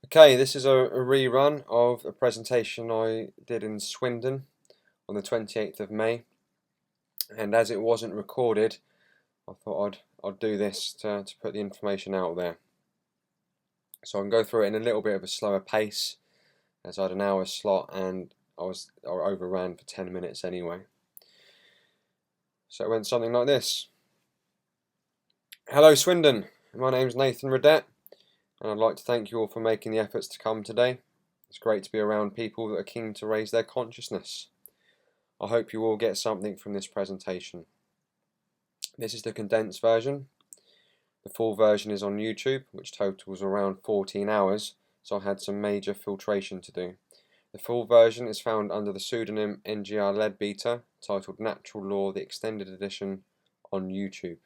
Okay, this is a rerun of a presentation I did in Swindon on the 28th of May, and as it wasn't recorded, I thought I'd do this to put the information out there. So I can go through it in a little bit of a slower pace, as I had an hour slot and I overran for 10 minutes anyway. So it went something like this. Hello Swindon, my name's Nathan Riddett, and I'd like to thank you all for making the efforts to come today. It's great to be around people that are keen to raise their consciousness. I hope you all get something from this presentation. This is the condensed version. The full version is on YouTube, which totals around 14 hours, so I had some major filtration to do. The full version is found under the pseudonym NGR Leadbeater, titled Natural Law, the Extended Edition, on YouTube.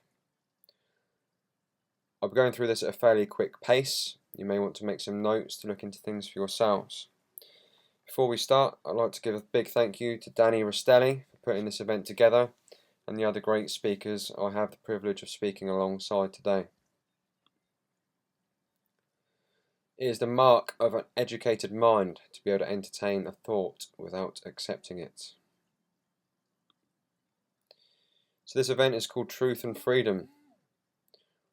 I'll be going through this at a fairly quick pace. You may want to make some notes to look into things for yourselves. Before we start, I'd like to give a big thank you to Danny Rostelli for putting this event together and the other great speakers I have the privilege of speaking alongside today. It is the mark of an educated mind to be able to entertain a thought without accepting it. So this event is called Truth and Freedom.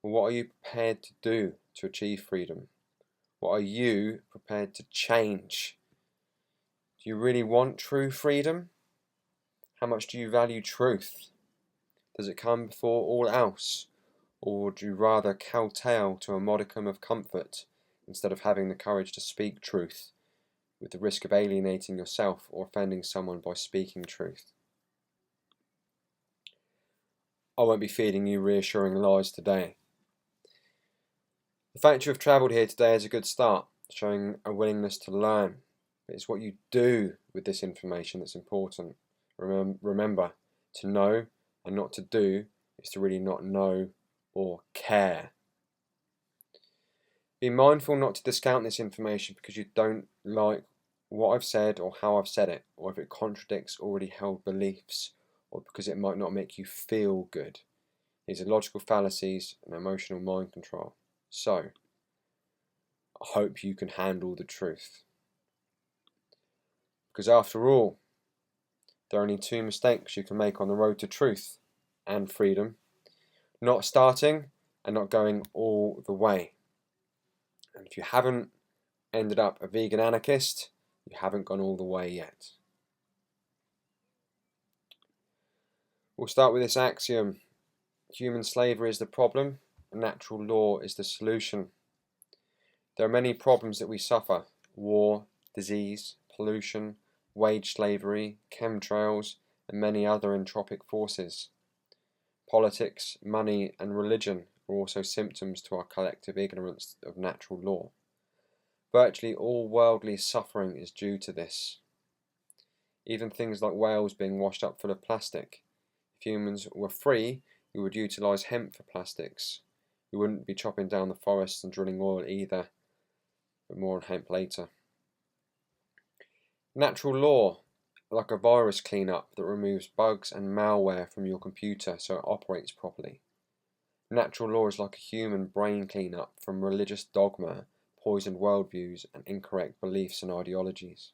Well, what are you prepared to do to achieve freedom? What are you prepared to change? Do you really want true freedom? How much do you value truth? Does it come before all else? Or would you rather kowtow to a modicum of comfort instead of having the courage to speak truth, with the risk of alienating yourself or offending someone by speaking truth? I won't be feeding you reassuring lies today. The fact you have travelled here today is a good start, showing a willingness to learn. But it's what you do with this information that's important. Remember, to know and not to do is to really not know or care. Be mindful not to discount this information because you don't like what I've said or how I've said it, or if it contradicts already held beliefs, or because it might not make you feel good. These are logical fallacies and emotional mind control. So, I hope you can handle the truth. Because after all, there are only two mistakes you can make on the road to truth and freedom: not starting and not going all the way. And if you haven't ended up a vegan anarchist, you haven't gone all the way yet. We'll start with this axiom: human slavery is the problem, and natural law is the solution. There are many problems that we suffer: war, disease, pollution, wage slavery, chemtrails, and many other entropic forces. Politics, money, and religion are also symptoms to our collective ignorance of natural law. Virtually all worldly suffering is due to this. Even things like whales being washed up full of plastic. If humans were free, we would utilise hemp for plastics. We wouldn't be chopping down the forests and drilling oil either. But more on hemp later. Natural law, like a virus cleanup that removes bugs and malware from your computer so it operates properly. Natural law is like a human brain cleanup from religious dogma, poisoned worldviews, and incorrect beliefs and ideologies.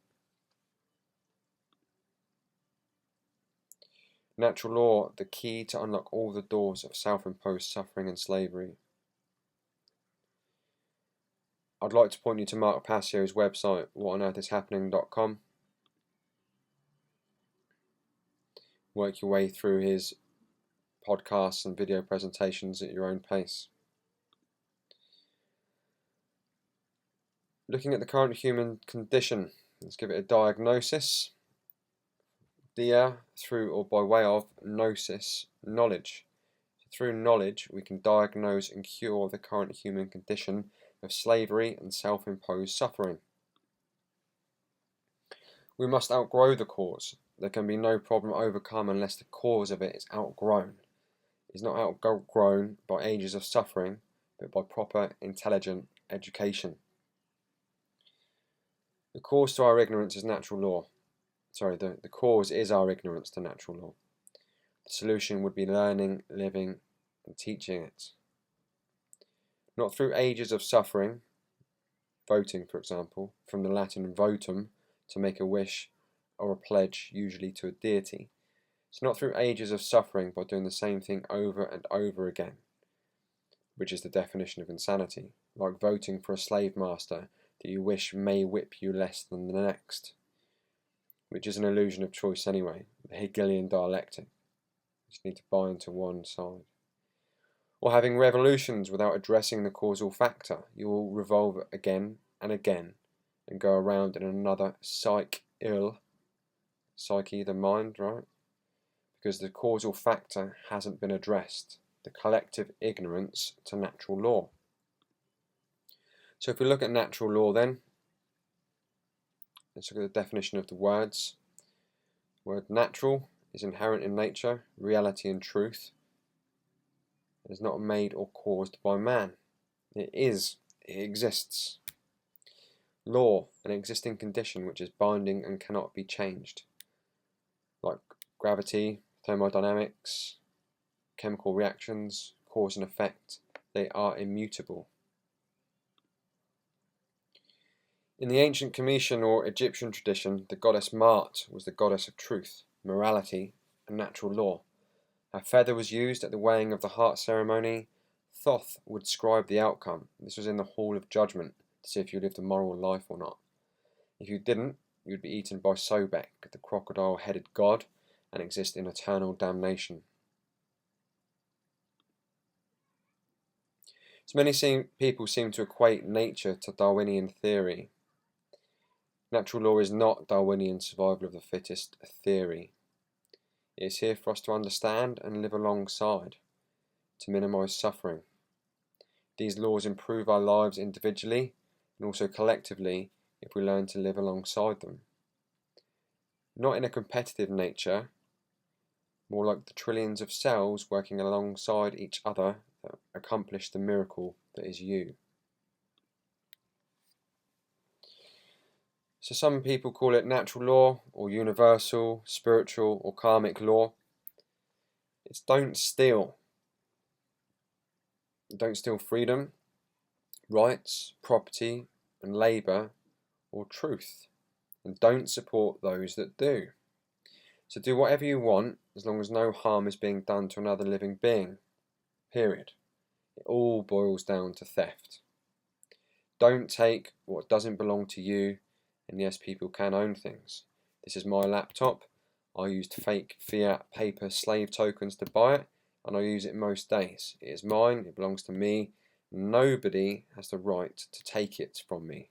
Natural law, the key to unlock all the doors of self-imposed suffering and slavery. I'd like to point you to Mark Passio's website, whatonearthishappening.com. Work your way through his podcasts and video presentations at your own pace. Looking at the current human condition, let's give it a diagnosis. Dia, through or by way of gnosis, knowledge. So through knowledge, we can diagnose and cure the current human condition of slavery and self-imposed suffering. We must outgrow the cause. There can be no problem overcome unless the cause of it is outgrown. It is not outgrown by ages of suffering, but by proper, intelligent education. The cause to our ignorance is natural law. The cause is our ignorance to natural law. The solution would be learning, living, and teaching it. Not through ages of suffering, voting, for example, from the Latin votum, to make a wish or a pledge, usually to a deity. It's not through ages of suffering by doing the same thing over and over again, which is the definition of insanity, like voting for a slave master that you wish may whip you less than the next, which is an illusion of choice anyway, the Hegelian dialectic. You just need to bind to one side. Or having revolutions without addressing the causal factor. You will revolve again and again and go around in another psyche, the mind, right? Because the causal factor hasn't been addressed, the collective ignorance to natural law. So if we look at natural law then, let's look at the definition of the words. The word natural is inherent in nature, reality and truth. It is not made or caused by man. It exists. Law, an existing condition which is binding and cannot be changed. Like gravity, thermodynamics, chemical reactions, cause and effect, they are immutable. In the ancient Cometian or Egyptian tradition, the goddess Mart was the goddess of truth, morality, and natural law. Her feather was used at the weighing of the heart ceremony. Thoth would scribe the outcome. This was in the Hall of Judgment, to see if you lived a moral life or not. If you didn't, you'd be eaten by Sobek, the crocodile-headed god, and exist in eternal damnation. So many people seem to equate nature to Darwinian theory. Natural law is not Darwinian survival of the fittest theory. It is here for us to understand and live alongside, to minimise suffering. These laws improve our lives individually and also collectively if we learn to live alongside them. Not in a competitive nature, more like the trillions of cells working alongside each other that accomplish the miracle that is you. So some people call it natural law or universal, spiritual or karmic law. It's don't steal. Don't steal freedom, rights, property and labour or truth. And don't support those that do. So do whatever you want as long as no harm is being done to another living being. Period. It all boils down to theft. Don't take what doesn't belong to you. And yes, people can own things. This is my laptop. I used fake fiat paper slave tokens to buy it, and I use it most days. It is mine, it belongs to me. Nobody has the right to take it from me.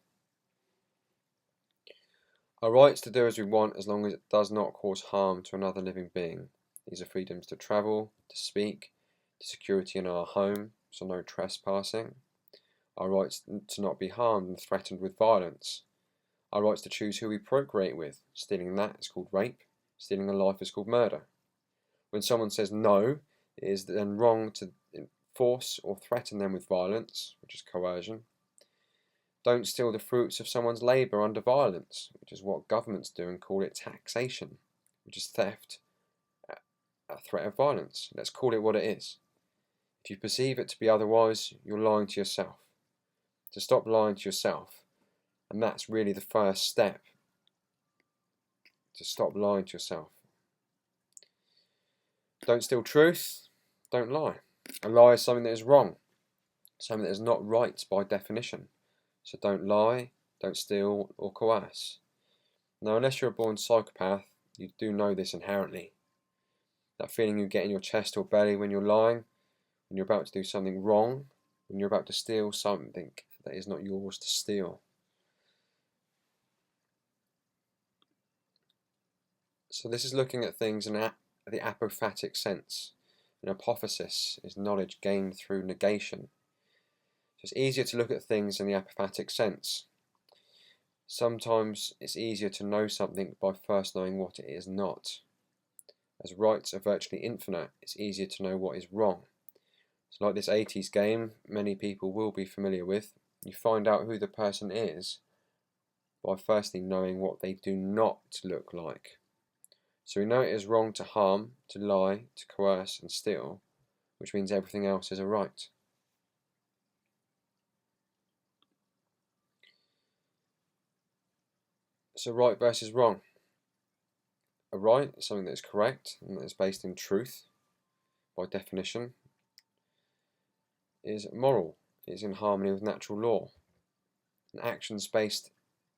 Our rights to do as we want as long as it does not cause harm to another living being. These are freedoms to travel, to speak, to security in our home, so no trespassing. Our rights to not be harmed and threatened with violence. Our rights to choose who we procreate with. Stealing that is called rape. Stealing a life is called murder. When someone says no, it is then wrong to force or threaten them with violence, which is coercion. Don't steal the fruits of someone's labour under violence, which is what governments do and call it taxation, which is theft, a threat of violence. Let's call it what it is. If you perceive it to be otherwise, you're lying to yourself. To stop lying to yourself, and that's really the first step, to stop lying to yourself. Don't steal truth, don't lie. A lie is something that is wrong, something that is not right by definition. So don't lie, don't steal or coerce. Now, unless you're a born psychopath, you do know this inherently. That feeling you get in your chest or belly when you're lying, when you're about to do something wrong, when you're about to steal something that is not yours to steal. So this is looking at things in the apophatic sense. An apophasis is knowledge gained through negation. So it's easier to look at things in the apophatic sense. Sometimes it's easier to know something by first knowing what it is not. As rights are virtually infinite, it's easier to know what is wrong. So like this 80s game, many people will be familiar with, you find out who the person is by firstly knowing what they do not look like. So we know it is wrong to harm, to lie, to coerce and steal, which means everything else is a right. So right versus wrong. A right is something that is correct and that is based in truth, by definition, is moral, is in harmony with natural law, and actions based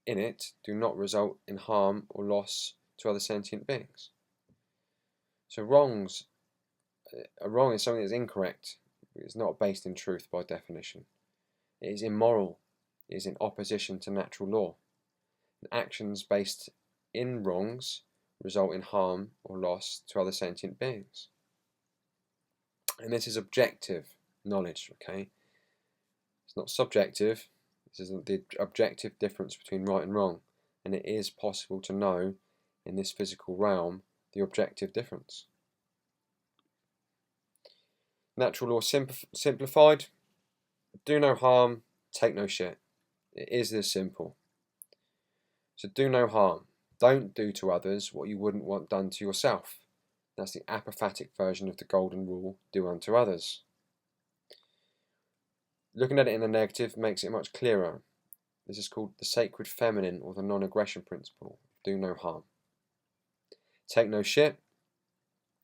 in it do not result in harm or loss to other sentient beings. So a wrong is something that is incorrect. It is not based in truth by definition. It is immoral. It is in opposition to natural law. And actions based in wrongs result in harm or loss to other sentient beings. And this is objective knowledge, okay? It's not subjective. This is the objective difference between right and wrong. And it is possible to know in this physical realm the objective difference. Natural law simplified. Do no harm, take no shit. It is this simple. So do no harm. Don't do to others what you wouldn't want done to yourself. That's the apophatic version of the golden rule, do unto others. Looking at it in the negative makes it much clearer. This is called the sacred feminine, or the non-aggression principle. Do no harm. Take no shit.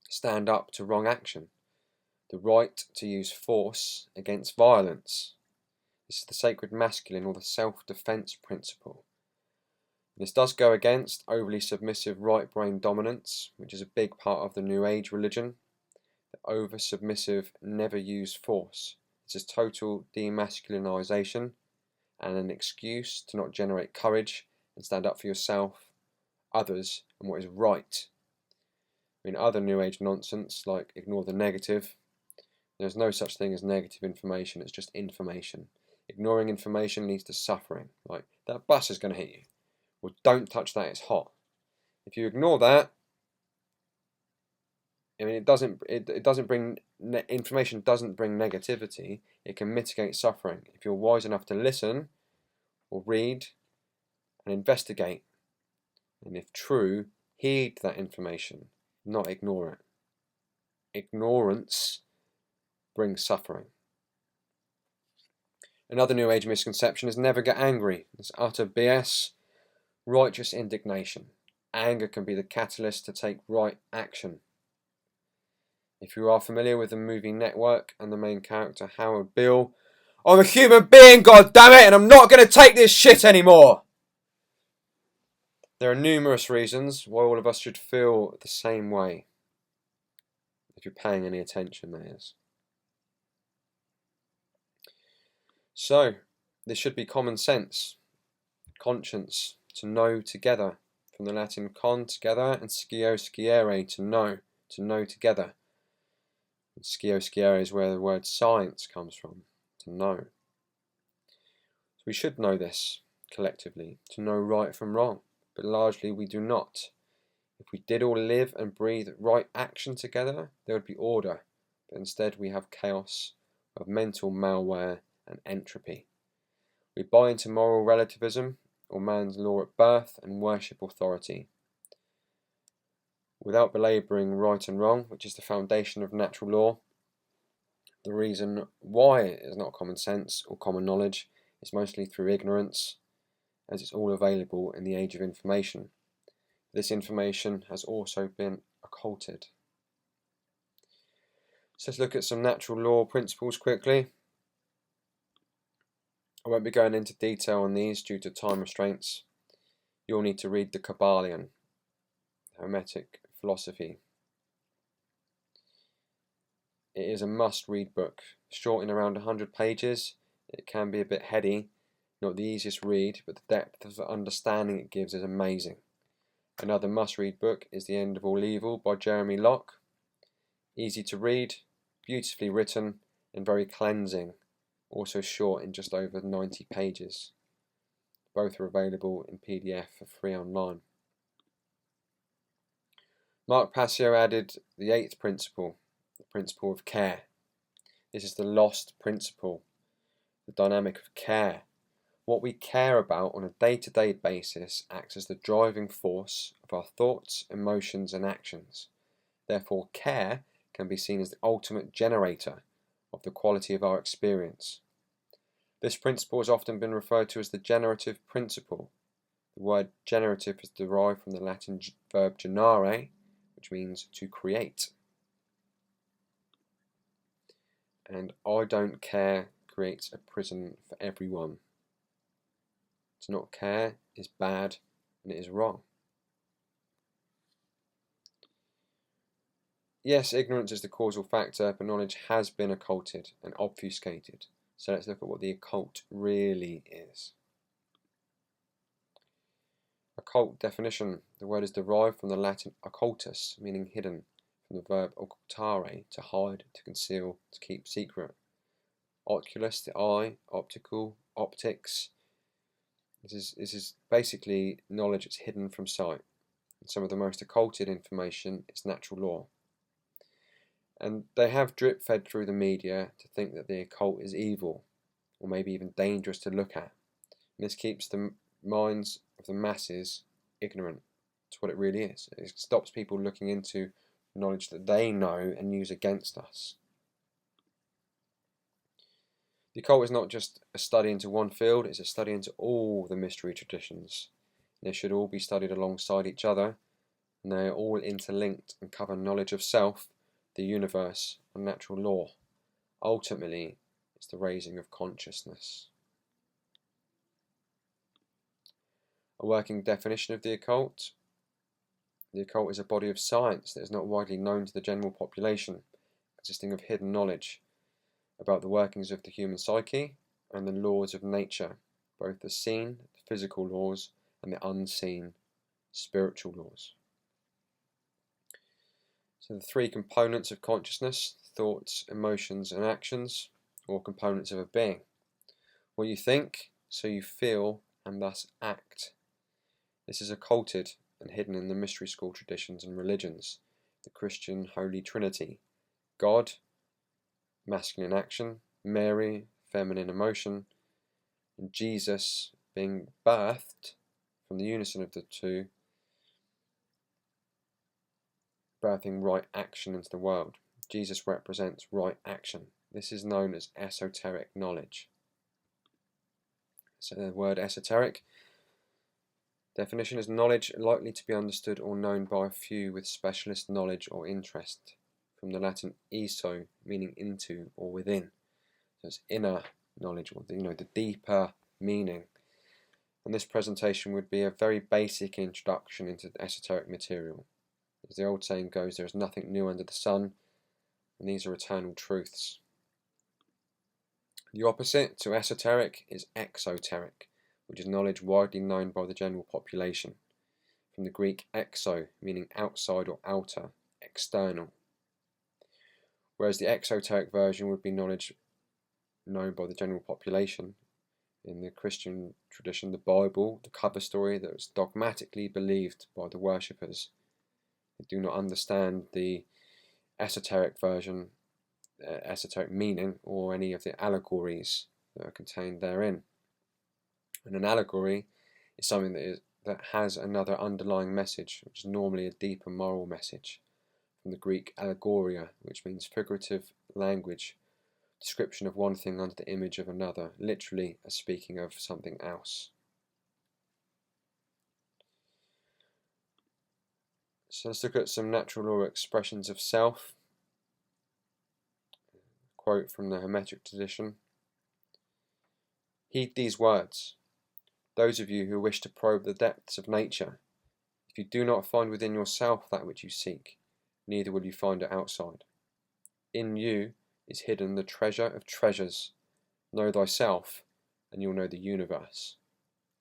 Stand up to wrong action. The right to use force against violence. This is the sacred masculine, or the self-defense principle. This does go against overly submissive right brain dominance, which is a big part of the New Age religion. The over-submissive never use force. This is total demasculinization and an excuse to not generate courage and stand up for yourself, others, and what is right. In other New Age nonsense, like ignore the negative, there's no such thing as negative information, it's just information. Ignoring information leads to suffering, like that bus is going to hit you. Well, don't touch that, it's hot. If you ignore that, I mean, it doesn't bring, information doesn't bring negativity, it can mitigate suffering. If you're wise enough to listen, or read, and investigate, and if true, heed that information, not ignore it. Ignorance brings suffering. Another New Age misconception is never get angry. It's utter BS. Righteous indignation. Anger can be the catalyst to take right action. If you are familiar with the movie Network and the main character Howard Beale, I'm a human being, goddammit, and I'm not going to take this shit anymore! There are numerous reasons why all of us should feel the same way. If you're paying any attention, that is. So, this should be common sense, conscience, to know together, from the Latin con, together, and scio, sciere, to know together. And scio, sciere is where the word science comes from, to know. So we should know this, collectively, to know right from wrong, but largely we do not. If we did all live and breathe right action together, there would be order, but instead we have chaos of mental malware and entropy. We buy into moral relativism, or man's law at birth, and worship authority. Without belabouring right and wrong, which is the foundation of natural law, the reason why it is not common sense or common knowledge is mostly through ignorance, as it's all available in the age of information. This information has also been occulted. So let's look at some natural law principles quickly. I won't be going into detail on these due to time restraints. You'll need to read the Kabbalion, Hermetic philosophy. It is a must-read book. Short in around 100 pages, it can be a bit heady, not the easiest read, but the depth of understanding it gives is amazing. Another must-read book is The End of All Evil by Jeremy Locke. Easy to read, beautifully written, and very cleansing. Also short in just over 90 pages. Both are available in PDF for free online. Mark Passio added the 8th principle, the principle of care. This is the lost principle, the dynamic of care. What we care about on a day-to-day basis acts as the driving force of our thoughts, emotions, and actions. Therefore, care can be seen as the ultimate generator of the quality of our experience. This principle has often been referred to as the generative principle. The word generative is derived from the Latin verb generare, which means to create. And I don't care creates a prison for everyone. To not care is bad and it is wrong. Yes, ignorance is the causal factor, but knowledge has been occulted and obfuscated. So let's look at what the occult really is. Occult definition. The word is derived from the Latin occultus, meaning hidden, from the verb occultare, to hide, to conceal, to keep secret. Oculus, the eye, optical, optics. This is basically knowledge that's hidden from sight. And some of the most occulted information is natural law. And they have drip-fed through the media to think that the occult is evil, or maybe even dangerous to look at. And this keeps the minds of the masses ignorant to what it really is. It stops people looking into knowledge that they know and use against us. The occult is not just a study into one field, it's a study into all the mystery traditions. They should all be studied alongside each other, and they are all interlinked and cover knowledge of self, the universe, and natural law. Ultimately, it's the raising of consciousness. A working definition of the occult. The occult is a body of science that is not widely known to the general population, consisting of hidden knowledge about the workings of the human psyche and the laws of nature, both the seen, the physical laws, and the unseen, spiritual laws. So the three components of consciousness: thoughts, emotions, and actions, or components of a being. What you think, so you feel, and thus act. This is occulted and hidden in the mystery school traditions and religions. The Christian Holy Trinity: God, masculine action; Mary, feminine emotion; and Jesus, being birthed from the unison of the two, birthing right action into the world. Jesus represents right action. This is known as esoteric knowledge. So the word esoteric definition is knowledge likely to be understood or known by a few with specialist knowledge or interest, from the Latin eso, meaning into or within. So it's inner knowledge, or the deeper meaning. And this presentation would be a very basic introduction into esoteric material. As the old saying goes, there is nothing new under the sun, and these are eternal truths. The opposite to esoteric is exoteric, which is knowledge widely known by the general population, from the Greek exo, meaning outside or outer, external. Whereas the exoteric version would be knowledge known by the general population. In the Christian tradition, the Bible, the cover story that was dogmatically believed by the worshippers. They do not understand the esoteric version, esoteric meaning, or any of the allegories that are contained therein. And an allegory is something that has another underlying message, which is normally a deeper moral message, from the Greek allegoria, which means figurative language, description of one thing under the image of another, literally as speaking of something else. So let's look at some natural law expressions of self. Quote from the Hermetic tradition: "Heed these words, those of you who wish to probe the depths of nature. If you do not find within yourself that which you seek, neither will you find it outside. In you is hidden the treasure of treasures. Know thyself, and you'll know the universe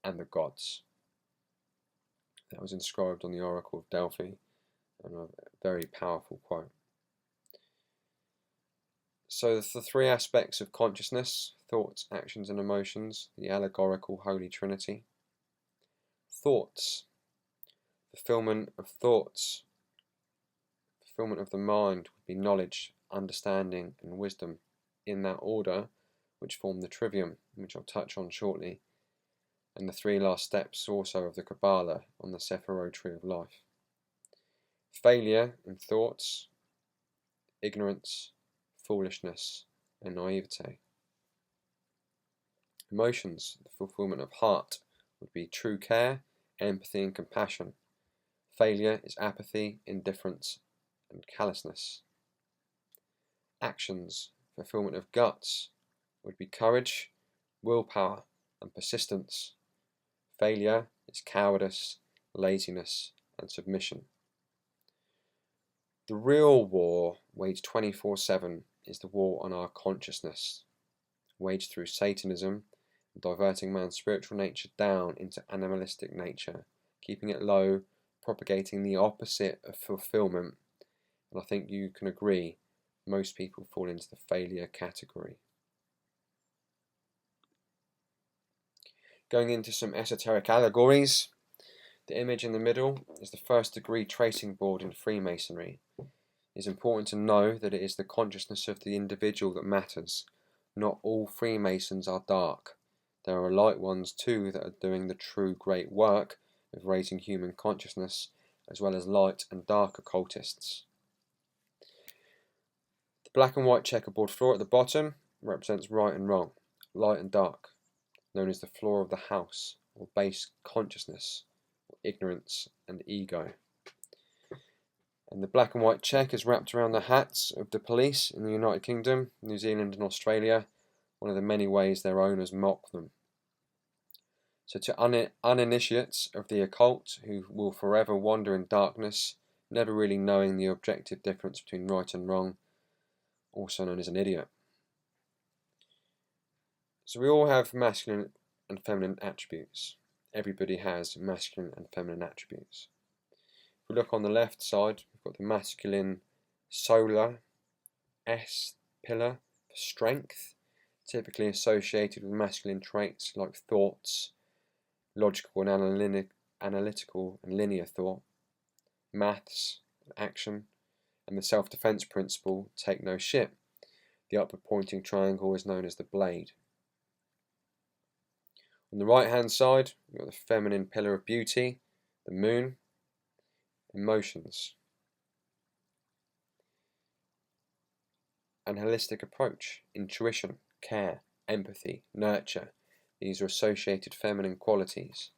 and the gods." That was inscribed on the Oracle of Delphi, and a very powerful quote. So the three aspects of consciousness: thoughts, actions, and emotions, the allegorical Holy Trinity. Thoughts. Fulfillment of thoughts. Fulfillment of the mind would be knowledge, understanding, and wisdom, in that order, which form the Trivium, which I'll touch on shortly, and the three last steps also of the Kabbalah on the Sephiro tree of life. Failure in thoughts, ignorance, foolishness, and naivete. Emotions, the fulfillment of heart, would be true care, empathy and compassion. Failure is apathy, indifference, and callousness. Actions, fulfillment of guts, would be courage, willpower, and persistence. Failure is cowardice, laziness, and submission. The real war, waged 24/7, is the war on our consciousness, waged through Satanism, diverting man's spiritual nature down into animalistic nature, keeping it low, propagating the opposite of fulfillment. And I think you can agree, most people fall into the failure category. Going into some esoteric allegories, the image in the middle is the first degree tracing board in Freemasonry. It is important to know that it is the consciousness of the individual that matters. Not all Freemasons are dark. There are light ones too that are doing the true great work of raising human consciousness, as well as light and dark occultists. The black and white checkerboard floor at the bottom represents right and wrong, light and dark, known as the floor of the house, or base consciousness, or ignorance and ego. And the black and white check is wrapped around the hats of the police in the United Kingdom, New Zealand and Australia, one of the many ways their owners mock them. So to uninitiates of the occult, who will forever wander in darkness, never really knowing the objective difference between right and wrong, also known as an idiot. So we all have masculine and feminine attributes. Everybody has masculine and feminine attributes. If we look on the left side, we've got the masculine solar S pillar for strength, typically associated with masculine traits like thoughts, logical and analytical and linear thought, maths, action, and the self-defense principle, take no shit. The upward pointing triangle is known as the blade. On the right hand side, we've got the feminine pillar of beauty, the moon, emotions, an holistic approach, intuition, care, empathy, nurture. These are associated feminine qualities.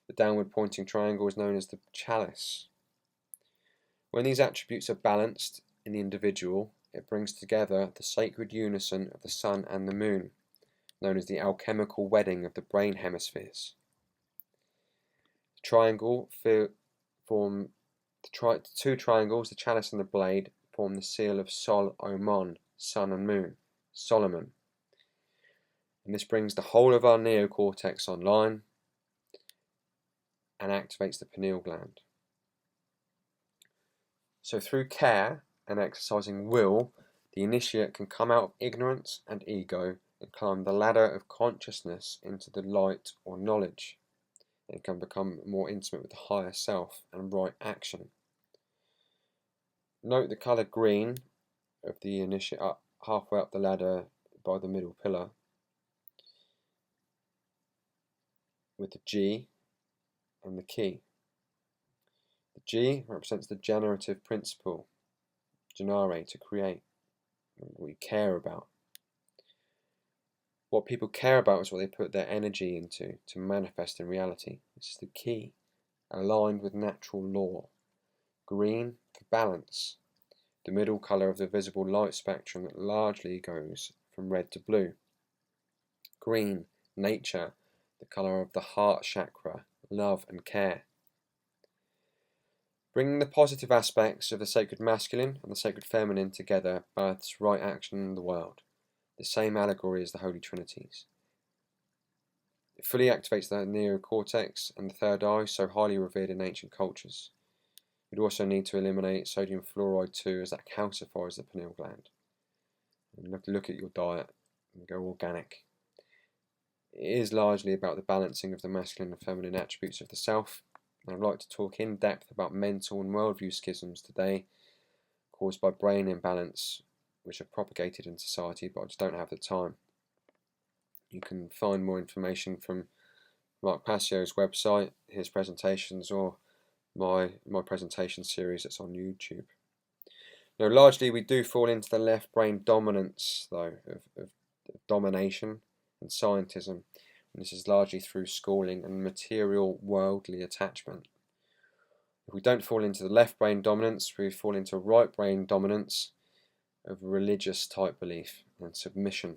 The downward pointing triangle is known as the chalice. When these attributes are balanced in the individual, it brings together the sacred unison of the sun and the moon, known as the alchemical wedding of the brain hemispheres. The two triangles, the chalice and the blade, form the seal of Sol-Omon, sun and moon, Solomon. And this brings the whole of our neocortex online and activates the pineal gland. So through care and exercising will, the initiate can come out of ignorance and ego and climb the ladder of consciousness into the light or knowledge, and can become more intimate with the higher self and right action. Note the colour green of the initiate halfway up the ladder by the middle pillar, with the G and the key. The G represents the generative principle, generare, to create, what you care about. What people care about is what they put their energy into to manifest in reality. This is the key, aligned with natural law. Green for balance, the middle colour of the visible light spectrum that largely goes from red to blue. Green, nature, the colour of the heart chakra, love and care. Bringing the positive aspects of the sacred masculine and the sacred feminine together births right action in the world, the same allegory as the Holy Trinities. It fully activates the neocortex and the third eye, so highly revered in ancient cultures. You'd also need to eliminate sodium fluoride too, as that calcifies the pineal gland. And look at your diet and go organic. It is largely about the balancing of the masculine and feminine attributes of the self. And I'd like to talk in depth about mental and worldview schisms today, caused by brain imbalance, which are propagated in society, but I just don't have the time. You can find more information from Mark Passio's website, his presentations, or my presentation series that's on YouTube. Now, largely we do fall into the left brain dominance, though, of domination and scientism. and this is largely through schooling and material worldly attachment. If we don't fall into the left brain dominance, we fall into right brain dominance of religious type belief and submission.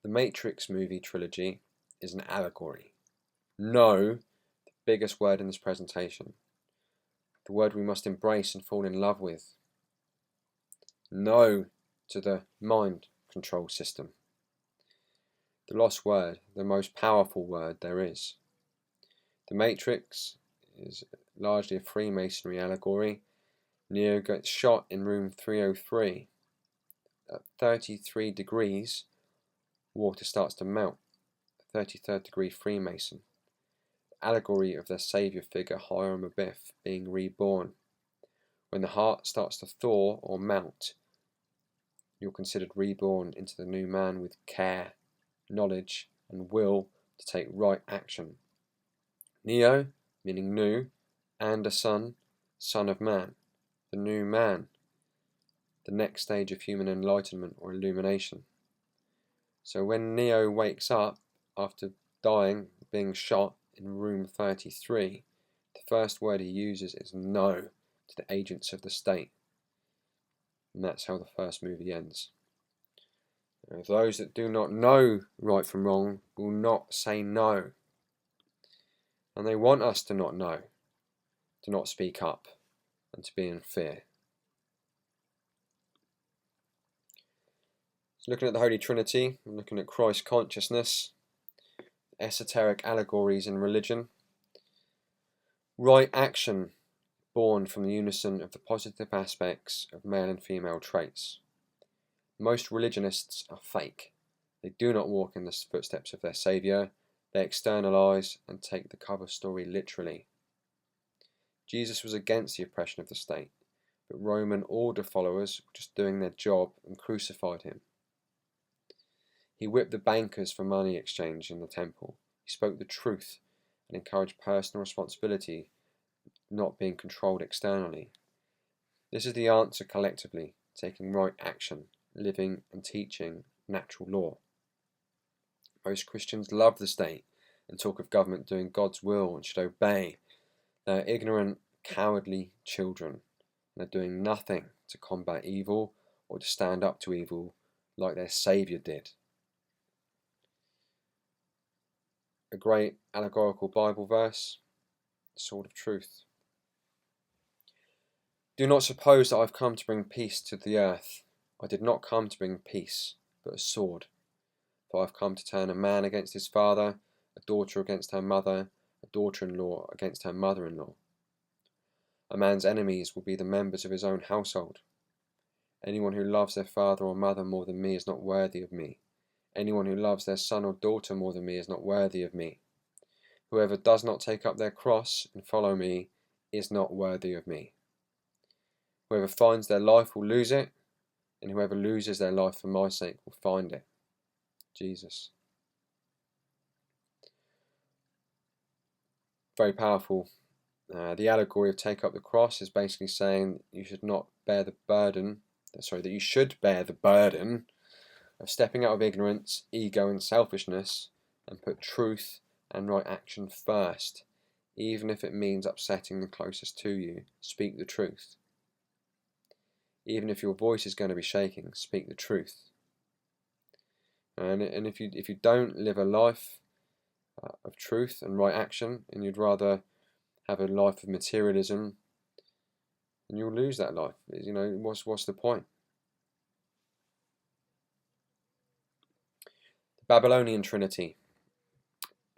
The Matrix movie trilogy is an allegory. No, the biggest word in this presentation. The word we must embrace and fall in love with. No to the mind control system. The lost word, the most powerful word there is. The Matrix is largely a Freemasonry allegory. Neo gets shot in room 303. At 33 degrees, water starts to melt. 33rd degree Freemason. Allegory of their saviour figure Hiram Abiff being reborn. When the heart starts to thaw or melt, you're considered reborn into the new man with care, knowledge and will to take right action. Neo, meaning new, and a son, son of man, the new man, the next stage of human enlightenment or illumination. So when Neo wakes up after dying, being shot in room 33, the first word he uses is no to the agents of the state. And that's how the first movie ends. Those that do not know right from wrong will not say no. And they want us to not know, to not speak up, and to be in fear. So looking at the Holy Trinity, I'm looking at Christ consciousness, esoteric allegories in religion, right action born from the unison of the positive aspects of male and female traits. Most religionists are fake. They do not walk in the footsteps of their saviour. They externalise and take the cover story literally. Jesus was against the oppression of the state, but Roman order followers were just doing their job and crucified him. He whipped the bankers for money exchange in the temple. He spoke the truth and encouraged personal responsibility, not being controlled externally. This is the answer collectively, taking right action, living and teaching natural law. Most Christians love the state and talk of government doing God's will and should obey. They are ignorant, cowardly children, and they're doing nothing to combat evil or to stand up to evil like their Saviour did. A great allegorical Bible verse, the sword of truth. Do not suppose that I have come to bring peace to the earth. I did not come to bring peace, but a sword. For I have come to turn a man against his father, a daughter against her mother, a daughter-in-law against her mother-in-law. A man's enemies will be the members of his own household. Anyone who loves their father or mother more than me is not worthy of me. Anyone who loves their son or daughter more than me is not worthy of me. Whoever does not take up their cross and follow me is not worthy of me. Whoever finds their life will lose it, and whoever loses their life for my sake will find it. Jesus. Very powerful. The allegory of take up the cross is basically saying you should not bear the burden, that you should bear the burden of stepping out of ignorance, ego and selfishness and put truth and right action first, even if it means upsetting the closest to you. Speak the truth. Even if your voice is going to be shaking, speak the truth. And if you don't live a life of truth and right action, and you'd rather have a life of materialism, then you'll lose that life. What's the point? The Babylonian Trinity.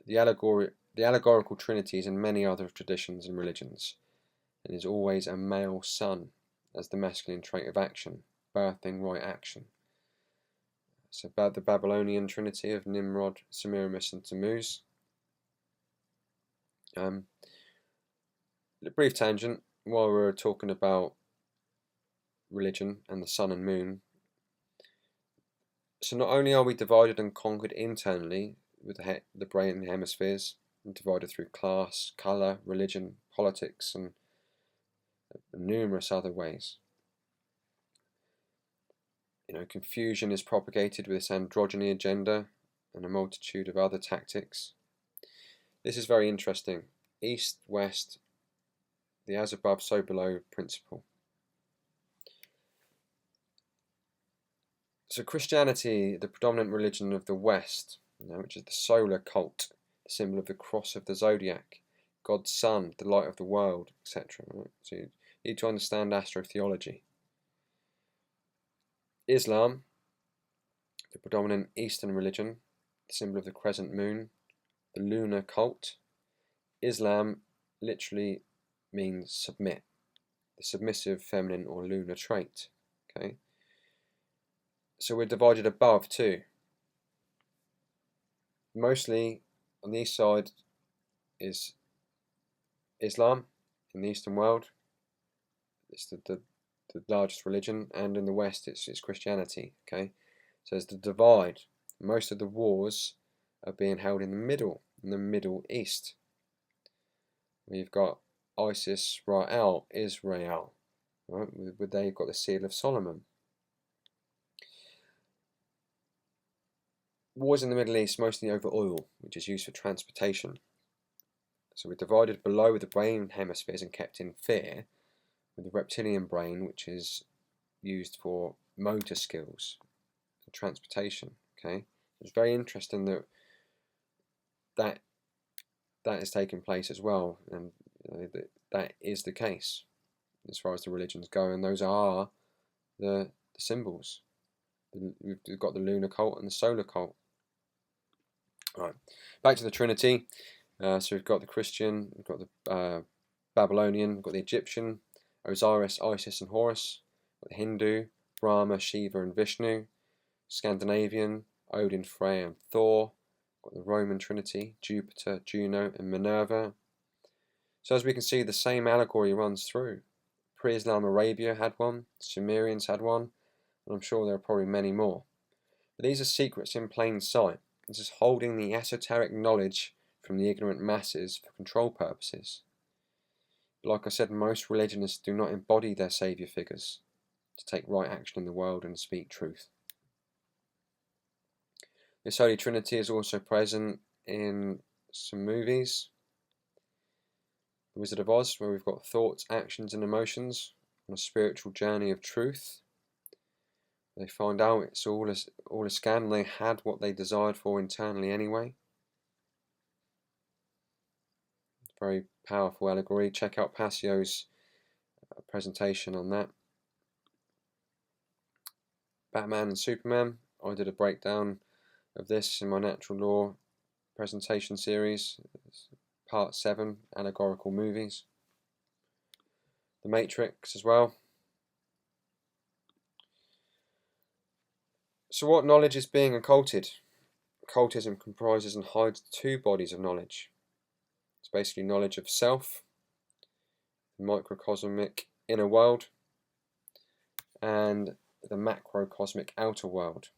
The allegorical Trinity is in many other traditions and religions, and is always a male son as the masculine trait of action, birthing right action. It's about the Babylonian Trinity of Nimrod, Semiramis and Tammuz. A brief tangent, while we're talking about religion and the sun and moon. So not only are we divided and conquered internally with the brain and the hemispheres, and divided through class, colour, religion, politics and numerous other ways. Confusion is propagated with this androgyny agenda and a multitude of other tactics. This is very interesting. East, West, the as above, so below principle. So Christianity, the predominant religion of the West, which is the solar cult, the symbol of the cross of the zodiac, God's Son, the light of the world, etc. Right? So you need to understand astrotheology. Islam, the predominant Eastern religion, the symbol of the crescent moon, the lunar cult. Islam literally means submit, the submissive feminine or lunar trait. Okay, so we're divided above too. Mostly on the east side is Islam in the Eastern world. It's the largest religion, and in the West it's Christianity. Okay, so there's the divide. Most of the wars are being held in the Middle East. We've got ISIS, Israel, right? They've got the seal of Solomon. Wars in the Middle East mostly over oil, which is used for transportation. So we're divided below the brain hemispheres and kept in fear, with the reptilian brain, which is used for motor skills and transportation. Okay, it's very interesting that is taking place as well, and that is the case as far as the religions go, and those are the symbols. We've got the lunar cult and the solar cult. Right, back to the Trinity. So we've got the Christian, we've got the Babylonian, we've got the Egyptian, Osiris, Isis and Horus, we've got the Hindu, Brahma, Shiva and Vishnu, Scandinavian, Odin, Freya and Thor, we've got the Roman Trinity, Jupiter, Juno and Minerva. So as we can see, the same allegory runs through. Pre-Islam Arabia had one, Sumerians had one, and I'm sure there are probably many more. But these are secrets in plain sight. This is holding the esoteric knowledge from the ignorant masses for control purposes. But like I said, most religionists do not embody their saviour figures to take right action in the world and speak truth. This Holy Trinity is also present in some movies. The Wizard of Oz, where we've got thoughts, actions and emotions on a spiritual journey of truth. They find out it's all a scam. They had what they desired for internally anyway. Very powerful allegory. Check out Passio's presentation on that. Batman and Superman. I did a breakdown of this in my Natural Law presentation series. It's part 7, allegorical movies. The Matrix as well. So what knowledge is being occulted? Occultism comprises and hides 2 bodies of knowledge. It's basically knowledge of self, the microcosmic inner world, and the macrocosmic outer world,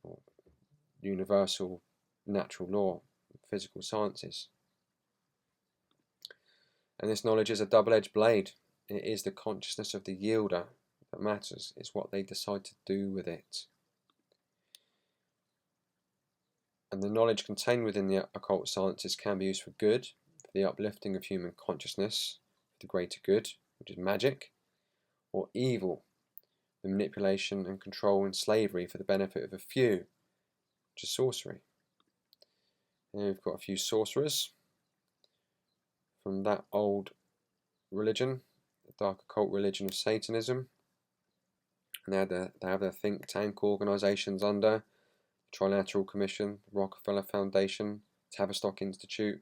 or universal natural law, physical sciences. And this knowledge is a double-edged blade. It is the consciousness of the yielder that matters. It's what they decide to do with it. And the knowledge contained within the occult sciences can be used for good, for the uplifting of human consciousness, for the greater good, which is magic, or evil, the manipulation and control and slavery for the benefit of a few, which is sorcery. And we've got a few sorcerers from that old religion, the dark occult religion of Satanism. And they have their think tank organisations under the Trilateral Commission, the Rockefeller Foundation, Tavistock Institute,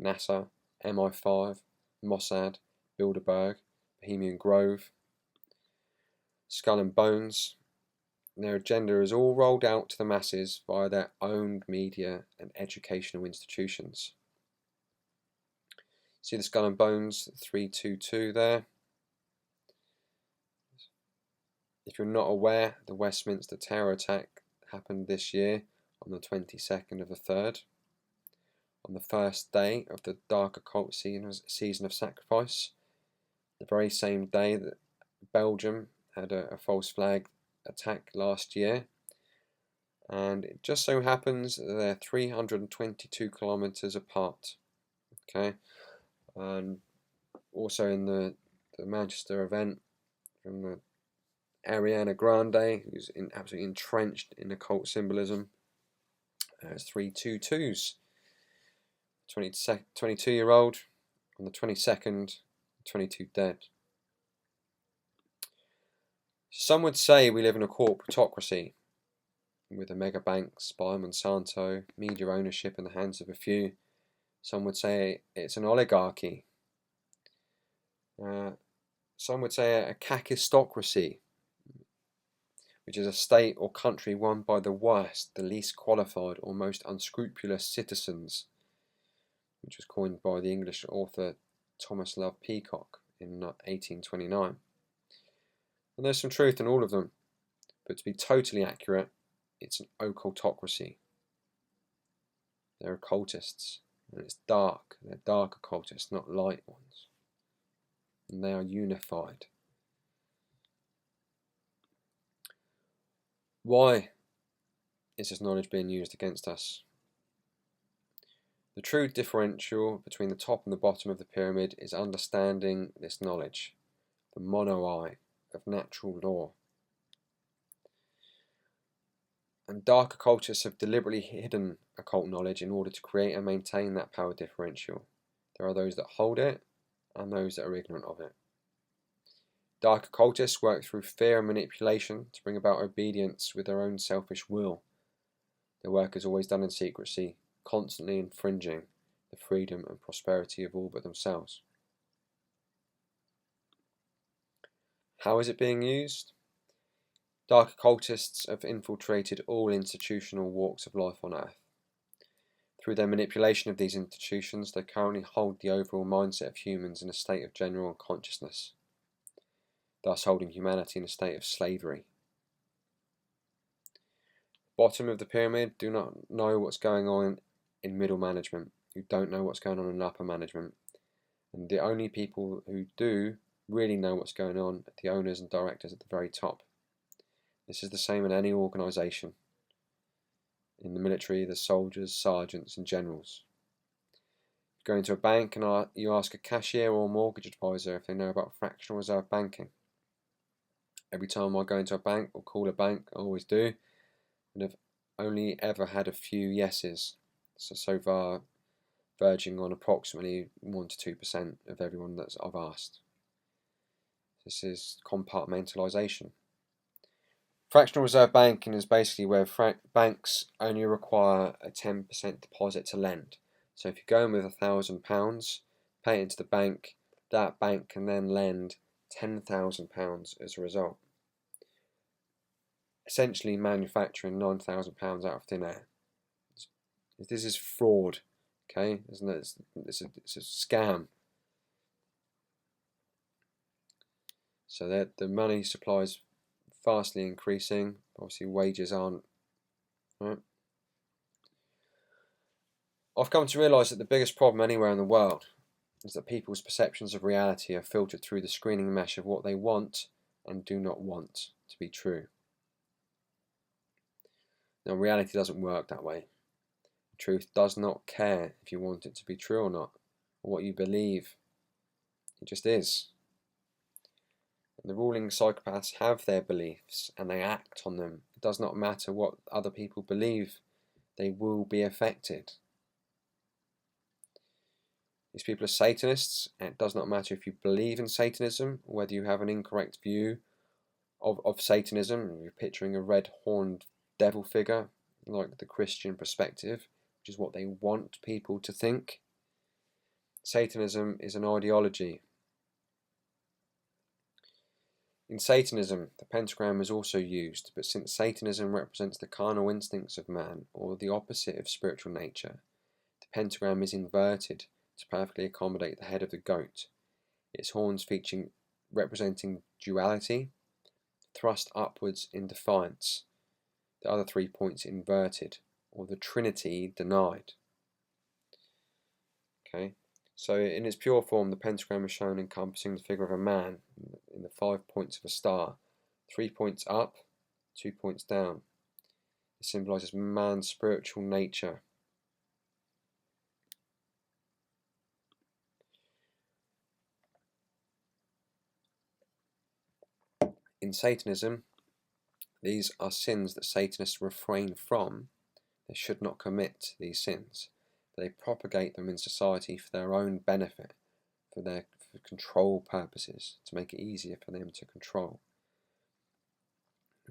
NASA, MI5, Mossad, Bilderberg, Bohemian Grove, Skull and Bones. And their agenda is all rolled out to the masses via their own media and educational institutions. See the Skull and Bones 322 there. If you're not aware, the Westminster terror attack happened this year on the 22nd of the 3rd, on the first day of the dark occult season of sacrifice, the very same day that Belgium had a false flag attack last year, and it just so happens that they're 322 kilometers apart. Okay, and also in the Manchester event from the Ariana Grande, who's absolutely entrenched in occult symbolism, it's 322s. 22-year-old on the 22nd, 22 dead. Some would say we live in a corporatocracy with the mega banks, by Monsanto, media ownership in the hands of a few. Some would say it's an oligarchy. Some would say a kakistocracy, which is a state or country run by the worst, the least qualified or most unscrupulous citizens, which was coined by the English author Thomas Love Peacock in 1829. And there's some truth in all of them, but to be totally accurate, it's an occultocracy. They're occultists, and it's dark. They're dark occultists, not light ones. And they are unified. Why is this knowledge being used against us? The true differential between the top and the bottom of the pyramid is understanding this knowledge, the monoi of natural law. And dark occultists have deliberately hidden occult knowledge in order to create and maintain that power differential. There are those that hold it and those that are ignorant of it. Dark occultists work through fear and manipulation to bring about obedience with their own selfish will. Their work is always done in secrecy, constantly infringing the freedom and prosperity of all but themselves. How is it being used? Dark occultists have infiltrated all institutional walks of life on Earth. Through their manipulation of these institutions, they currently hold the overall mindset of humans in a state of general unconsciousness, thus holding humanity in a state of slavery. Bottom of the pyramid do not know what's going on in middle management, who don't know what's going on in upper management, and the only people who do really know what's going on are the owners and directors at the very top. This is the same in any organisation. In the military, there's soldiers, sergeants and generals. You go into a bank and you ask a cashier or mortgage advisor if they know about fractional reserve banking. Every time I go into a bank or call a bank, I always do, and have only ever had a few yeses, so far verging on approximately 1 to 2% of everyone that I've asked. This is compartmentalisation. Fractional reserve banking is basically where banks only require a 10% deposit to lend. So if you go in with £1,000, pay it into the bank, that bank can then lend £10,000 as a result. Essentially manufacturing £9,000 out of thin air. This is fraud, okay? It's a scam. So that the money supply is vastly increasing. Obviously wages aren't, right? I've come to realise that the biggest problem anywhere in the world is that people's perceptions of reality are filtered through the screening mesh of what they want and do not want to be true. Now reality doesn't work that way. Truth does not care if you want it to be true or not, or what you believe. It just is. The ruling psychopaths have their beliefs and they act on them. It does not matter what other people believe, they will be affected. These people are Satanists, and it does not matter if you believe in Satanism or whether you have an incorrect view of Satanism. You're picturing a red-horned devil figure, like the Christian perspective, which is what they want people to think. Satanism is an ideology. In Satanism, the pentagram is also used, but since Satanism represents the carnal instincts of man, or the opposite of spiritual nature, the pentagram is inverted to perfectly accommodate the head of the goat, its horns representing duality, thrust upwards in defiance, the other 3 points inverted, or the Trinity denied. Okay. So in its pure form, the pentagram is shown encompassing the figure of a man in the 5 points of a star, 3 points up 2 points down. It symbolises man's spiritual nature. In Satanism, these are sins that Satanists refrain from. They should not commit these sins, but they propagate them in society for their own benefit, for control purposes, to make it easier for them to control.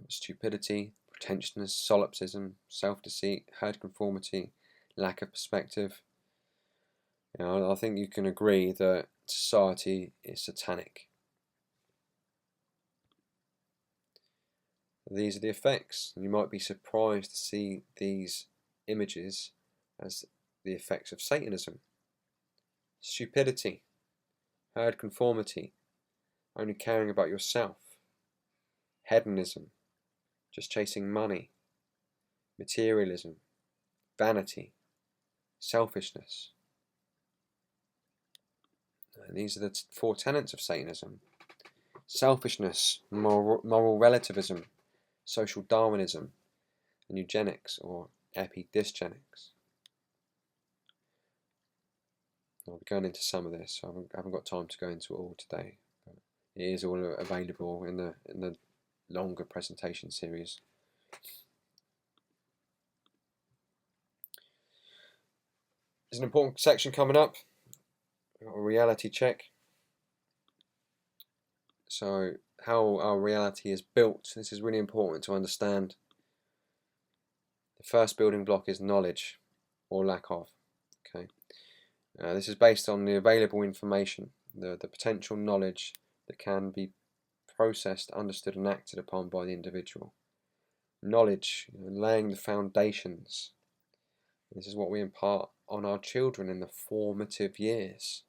Stupidity, pretentiousness, solipsism, self-deceit, herd conformity, lack of perspective. I think you can agree that society is satanic. These are the effects. You might be surprised to see these images as the effects of Satanism. Stupidity, herd conformity, only caring about yourself, hedonism, just chasing money, materialism, vanity, selfishness. And these are the 4 tenets of Satanism. Selfishness, moral relativism, social Darwinism, and eugenics or epidysgenics. I'll be going into some of this, so I haven't got time to go into it all today. But it is all available in the longer presentation series. There's an important section coming up, a reality check. So how our reality is built, this is really important to understand. The first building block is knowledge, or lack of. Okay, this is based on the available information, the potential knowledge that can be processed, understood and acted upon by the individual. Knowledge, laying the foundations. This is what we impart on our children in the formative years,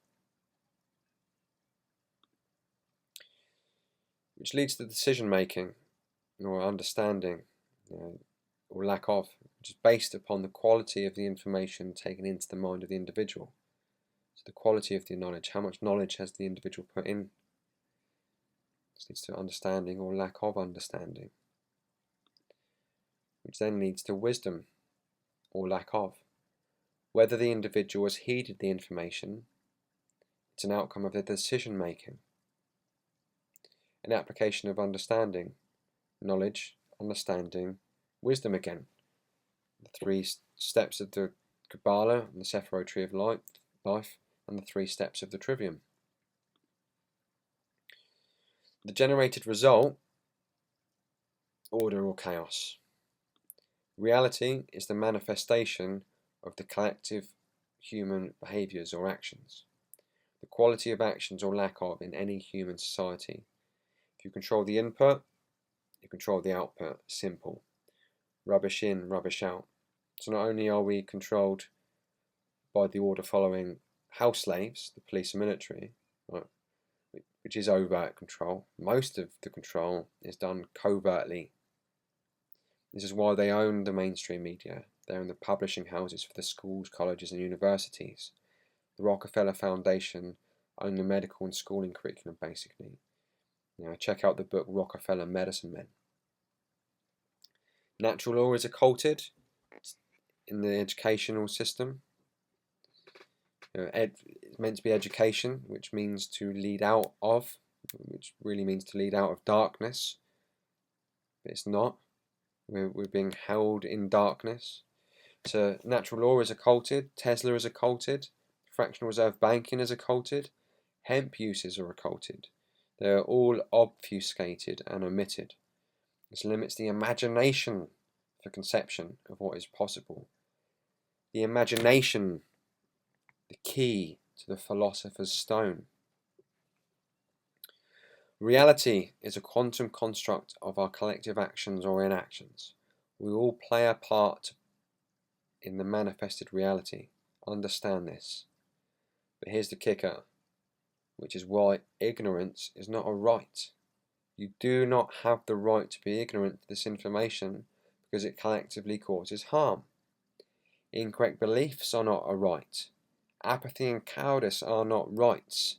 which leads to decision making or understanding, or lack of, which is based upon the quality of the information taken into the mind of the individual. So the quality of the knowledge, how much knowledge has the individual put in. This leads to understanding or lack of understanding, which then leads to wisdom or lack of. Whether the individual has heeded the information, it's an outcome of their decision making. An application of understanding, knowledge, understanding, wisdom again. The 3 steps of the Kabbalah and the Sephiro Tree of Life, and the 3 steps of the Trivium. The generated result, order or chaos. Reality is the manifestation of the collective human behaviours or actions. The quality of actions or lack of in any human society. If you control the input, you control the output. Simple. Rubbish in, rubbish out. So not only are we controlled by the order following house slaves, the police and military, right, which is overt control. Most of the control is done covertly. This is why they own the mainstream media. They own the publishing houses for the schools, colleges and universities. The Rockefeller Foundation own the medical and schooling curriculum, basically. Check out the book Rockefeller Medicine Men. Natural law is occulted in the educational system. It's meant to be education, which means to lead out of, which really means to lead out of darkness. But it's not. We're being held in darkness. So natural law is occulted, Tesla is occulted, fractional reserve banking is occulted, hemp uses are occulted. They are all obfuscated and omitted. This limits the imagination for conception of what is possible. The imagination, the key to the philosopher's stone. Reality is a quantum construct of our collective actions or inactions. We all play a part in the manifested reality. Understand this. But here's the kicker, which is why ignorance is not a right. You do not have the right to be ignorant to this information because it collectively causes harm. Incorrect beliefs are not a right. Apathy and cowardice are not rights,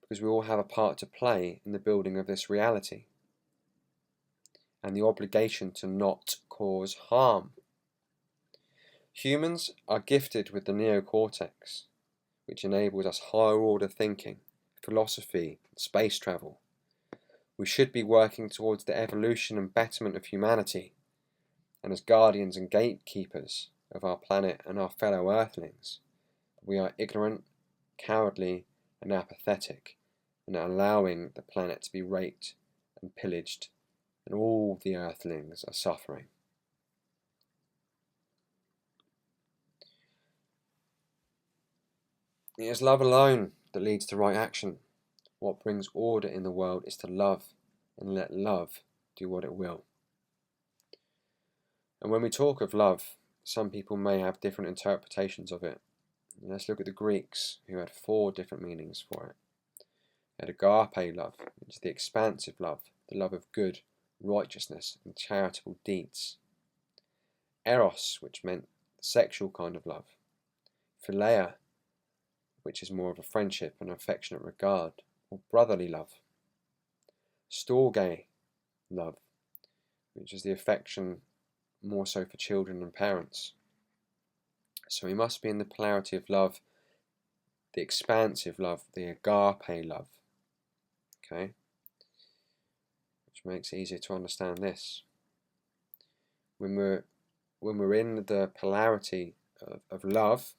because we all have a part to play in the building of this reality. and the obligation to not cause harm. Humans are gifted with the neocortex, which enables us higher order thinking, philosophy, and space travel. We should be working towards the evolution and betterment of humanity, and as guardians and gatekeepers of our planet and our fellow earthlings, we are ignorant, cowardly, and apathetic, and allowing the planet to be raped and pillaged, and all the earthlings are suffering. It is love alone that leads to right action. What brings order in the world is to love, and let love do what it will. And when we talk of love, some people may have different interpretations of it. Let's look at the Greeks, who had 4 different meanings for it. They had agape love, which is the expansive love, the love of good, righteousness, and charitable deeds. Eros, which meant the sexual kind of love. Philia, which is more of a friendship and affectionate regard, or brotherly love. Storge love, which is the affection more so for children and parents. So we must be in the polarity of love, the expansive love, the agape love. Okay? Which makes it easier to understand this. When we're in the polarity of love,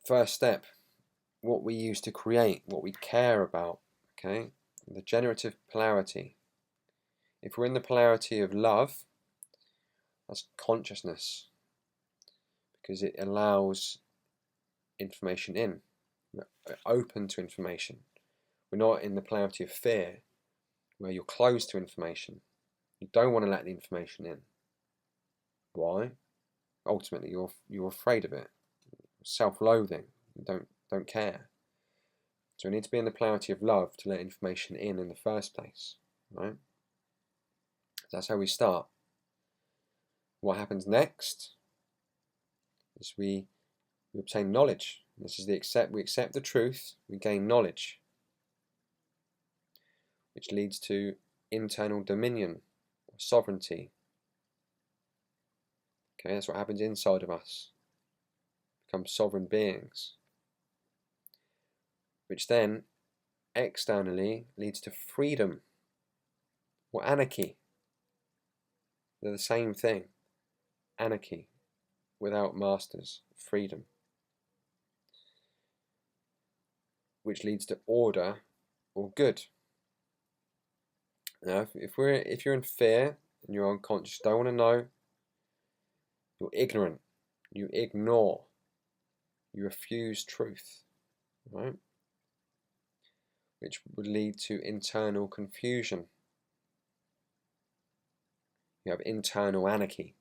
first step, what we use to create, what we care about, okay? The generative polarity. If we're in the polarity of love, that's consciousness, because it allows information in. We're open to information. We're not in the polarity of fear, where you're closed to information. You don't want to let the information in. Why? Ultimately, you're afraid of it. Self-loathing. You don't care. So we need to be in the polarity of love to let information in the first place, right? That's how we start. What happens next is we obtain knowledge. This is we accept the truth, we gain knowledge, which leads to internal dominion or sovereignty. Okay, that's what happens inside of us. Become sovereign beings, which then externally leads to freedom or anarchy. They're the same thing. Anarchy without masters, freedom, which leads to order or good. Now, if you're in fear and you're unconscious, don't want to know, you're ignorant, you ignore, you refuse truth, right? Which would lead to internal confusion. You have internal anarchy.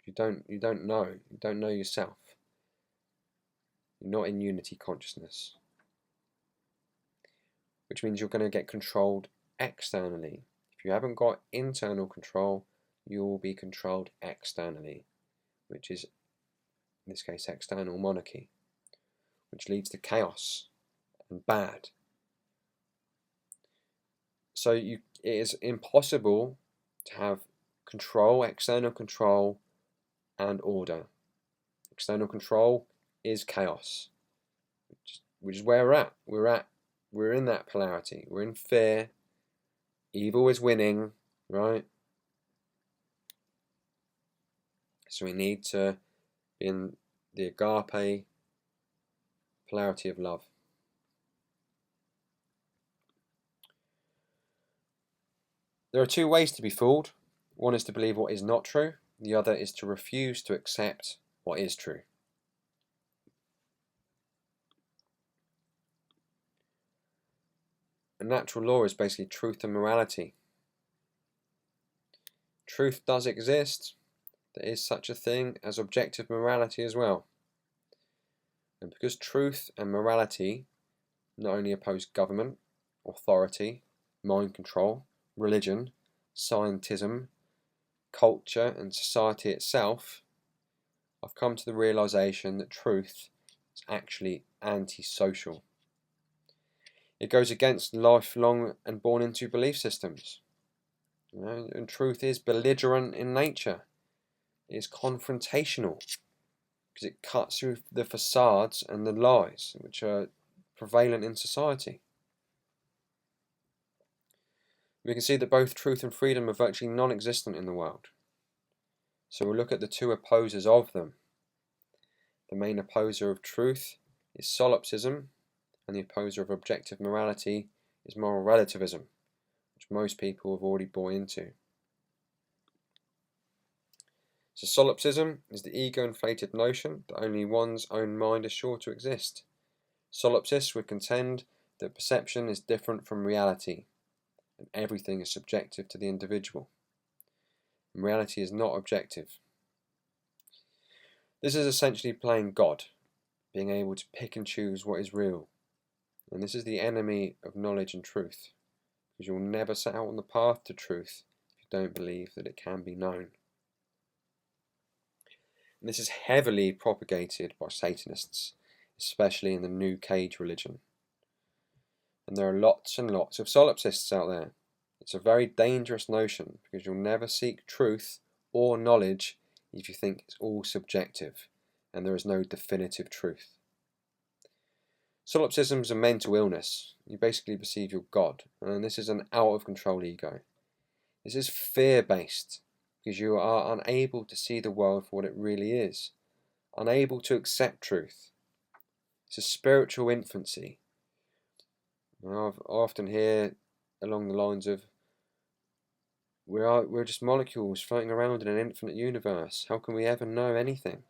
You don't know yourself. You're not in unity consciousness. Which means you're going to get controlled externally. If you haven't got internal control, you will be controlled externally, which is, in this case, external monarchy, which leads to chaos and bad. So it is impossible to have control, external control, and order. External control is chaos, which is where we're at. We're in that polarity. We're in fear. Evil is winning, right? So we need to be in the agape polarity of love. There are 2 ways to be fooled. One is to believe what is not true. The other is to refuse to accept what is true. A natural law is basically truth and morality. Truth does exist. There is such a thing as objective morality as well. And because truth and morality not only oppose government, authority, mind control, religion, scientism, culture, and society itself, I've come to the realization that truth is actually antisocial. It goes against lifelong and born into belief systems. And truth is belligerent in nature. It is confrontational because it cuts through the facades and the lies which are prevalent in society. We can see that both truth and freedom are virtually non-existent in the world. So we'll look at the two opposers of them. The main opposer of truth is solipsism, and the opposer of objective morality is moral relativism, which most people have already bought into. So solipsism is the ego-inflated notion that only one's own mind is sure to exist. Solipsists would contend that perception is different from reality, and everything is subjective to the individual. And reality is not objective. This is essentially playing God, being able to pick and choose what is real. And this is the enemy of knowledge and truth, because you'll never set out on the path to truth if you don't believe that it can be known. And this is heavily propagated by Satanists, especially in the New Age religion. And there are lots and lots of solipsists out there. It's a very dangerous notion because you'll never seek truth or knowledge if you think it's all subjective and there is no definitive truth. Solipsism is a mental illness. You basically perceive you're God, and this is an out-of-control ego. This is fear-based because you are unable to see the world for what it really is, unable to accept truth. It's a spiritual infancy. I often hear along the lines of, we're just molecules floating around in an infinite universe. How can we ever know anything?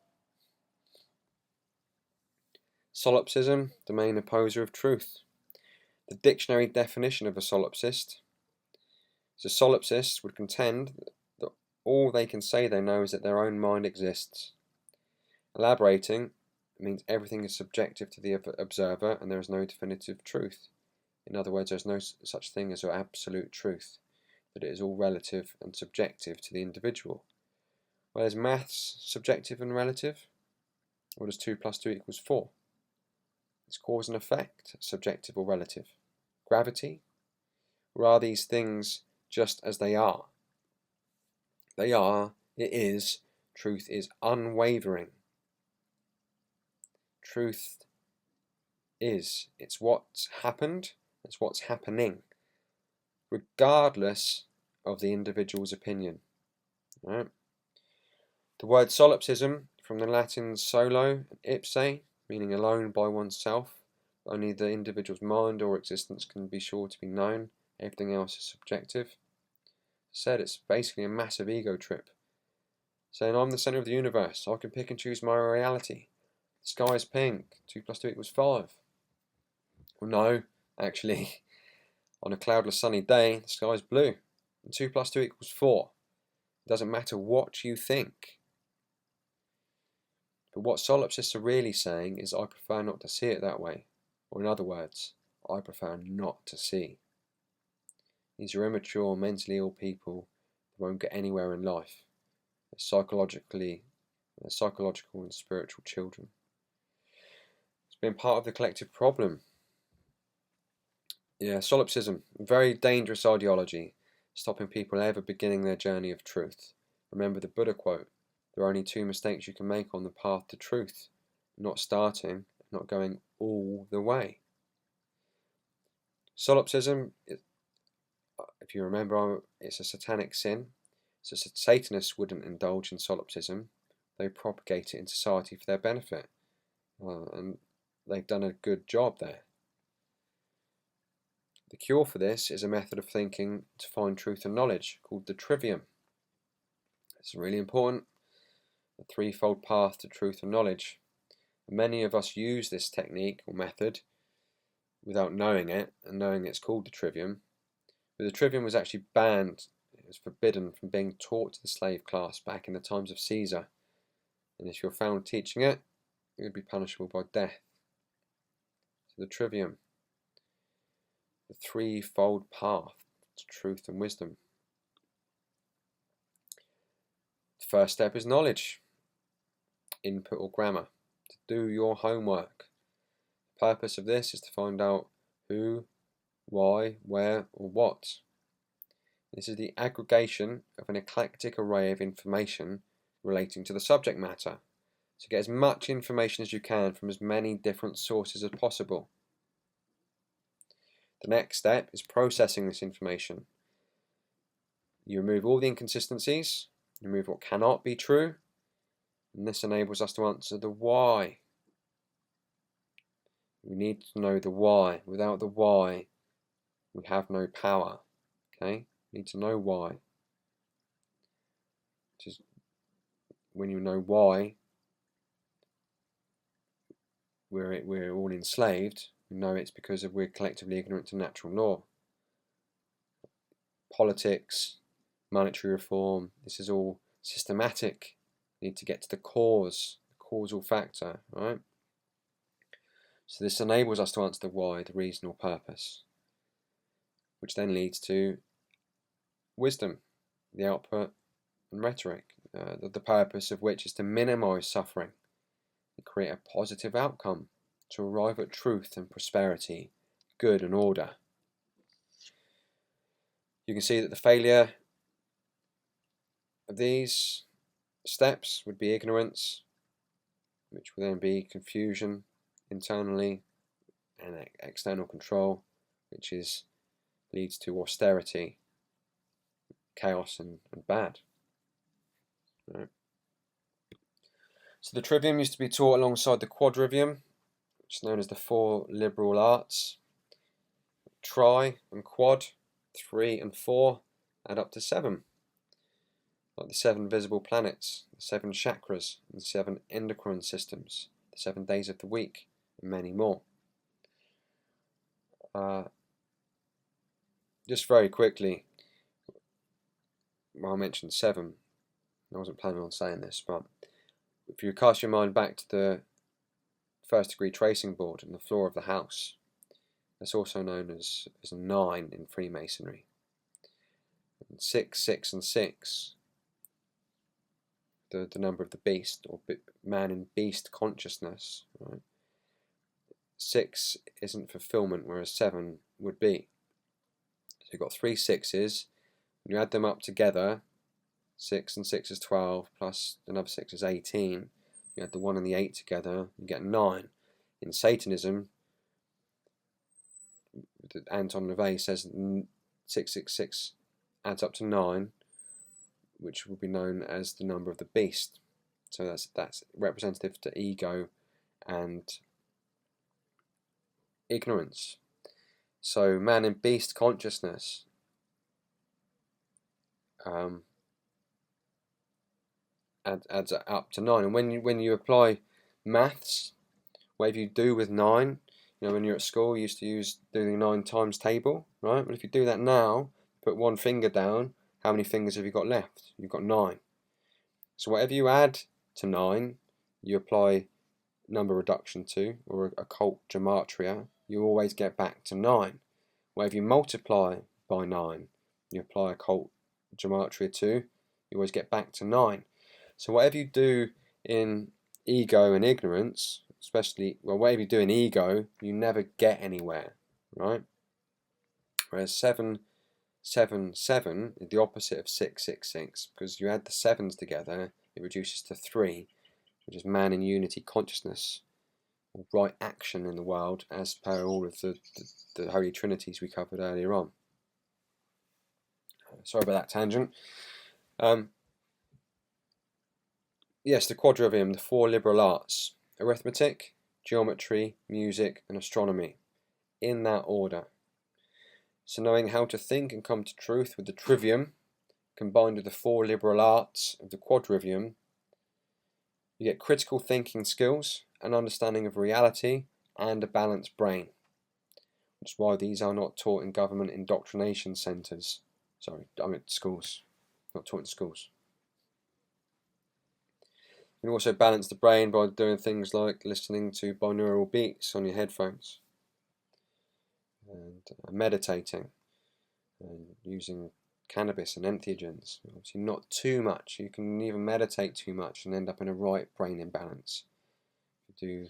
Solipsism, the main opposer of truth. The dictionary definition of a solipsist. So solipsists would contend that all they can say they know is that their own mind exists. Elaborating means everything is subjective to the observer and there is no definitive truth. In other words, there's no such thing as absolute truth, that it is all relative and subjective to the individual. Well, is maths subjective and relative? What does 2 plus 2 equals 4? Is cause and effect subjective or relative? Gravity? Or are these things just as they are? They are, it is, truth is unwavering. Truth is, it's what's happened, it's what's happening, regardless of the individual's opinion. Right? The word solipsism, from the Latin solo and ipse, meaning alone by oneself, only the individual's mind or existence can be sure to be known, everything else is subjective. Said it's basically a massive ego trip, saying I'm the centre of the universe, I can pick and choose my reality. The sky is pink, 2 plus 2 equals 5. Well, no, actually, on a cloudless sunny day, the sky is blue, and 2 plus 2 equals 4. It doesn't matter what you think. But what solipsists are really saying is, I prefer not to see it that way. Or in other words, I prefer not to see. These are immature, mentally ill people that won't get anywhere in life. They're psychological and spiritual children. It's been part of the collective problem. Yeah, solipsism, a very dangerous ideology, stopping people ever beginning their journey of truth. Remember the Buddha quote, there are only 2 mistakes you can make on the path to truth, not starting, not going all the way. Solipsism, if you remember, it's a satanic sin, so Satanists wouldn't indulge in solipsism, they propagate it in society for their benefit, and they've done a good job there. The cure for this is a method of thinking to find truth and knowledge called the Trivium. It's really important, a 3-fold path to truth and knowledge. Many of us use this technique or method without knowing it, and knowing it's called the Trivium. But the Trivium was actually banned, it was forbidden from being taught to the slave class back in the times of Caesar. And if you're found teaching it, it would be punishable by death. So the Trivium, the 3-fold path to truth and wisdom. The first step is knowledge, input or grammar, to do your homework. The purpose of this is to find out who why, where, or what. This is the aggregation of an eclectic array of information relating to the subject matter. So get as much information as you can from as many different sources as possible. The next step is processing this information. You remove all the inconsistencies, you remove what cannot be true, and this enables us to answer the why. We need to know the why. Without the why, we have no power. Okay? We need to know why. Just when you know why we're all enslaved, we know it's because we're collectively ignorant to natural law. Politics, monetary reform, this is all systematic. You need to get to the cause, the causal factor, right? So this enables us to answer the why, the reason or purpose, which then leads to wisdom, the output, and rhetoric, the purpose of which is to minimize suffering and create a positive outcome to arrive at truth and prosperity, good and order. You can see that the failure of these steps would be ignorance, which would then be confusion internally, and external control, which leads to austerity, chaos, and bad. Right. So the trivium used to be taught alongside the quadrivium, which is known as the four liberal arts. Tri and quad, 3 and 4, add up to 7. Like the 7 visible planets, the 7 chakras, and the 7 endocrine systems, the 7 days of the week, and many more. Just very quickly, I mentioned 7. I wasn't planning on saying this, but if you cast your mind back to the first degree tracing board on the floor of the house, that's also known as 9 in Freemasonry. And 6, 6, and 6, the number of the beast, or man in beast consciousness. Right? 6 isn't fulfillment, whereas 7 would be. So you've got 3 6s, when you add them up together, 6 and 6 is 12, plus another 6 is 18. You add the 1 and the 8 together, you get 9. In Satanism, Anton LaVey says 666 adds up to 9, which will be known as the number of the beast. So that's representative to ego and ignorance. So man in beast consciousness adds up to 9. And when you apply maths, whatever you do with 9, when you're at school, you used to do the 9 times table, right? But if you do that now, put one finger down, how many fingers have you got left? You've got 9. So whatever you add to 9, you apply number reduction to, or occult gematria, you always get back to 9. Whatever you multiply by 9, you apply occult gematria to, you always get back to 9. So whatever you do in ego and ignorance, whatever you do in ego, you never get anywhere, right? Whereas 7, 7, 7 is the opposite of 6, 6, 6, because you add the 7s together, it reduces to 3, which is man in unity consciousness, or right action in the world, as per all of the Holy Trinities we covered earlier on. Sorry about that tangent. Yes, the quadrivium, the 4 liberal arts: arithmetic, geometry, music, and astronomy, in that order. So knowing how to think and come to truth with the trivium, combined with the 4 liberal arts of the quadrivium, you get critical thinking skills, an understanding of reality, and a balanced brain. Which is why these are not taught in government indoctrination centres. Sorry, I meant schools. Not taught in schools. You can also balance the brain by doing things like listening to binaural beats on your headphones, and meditating, and using cannabis and entheogens. Obviously not too much. You can even meditate too much and end up in a right brain imbalance. If you do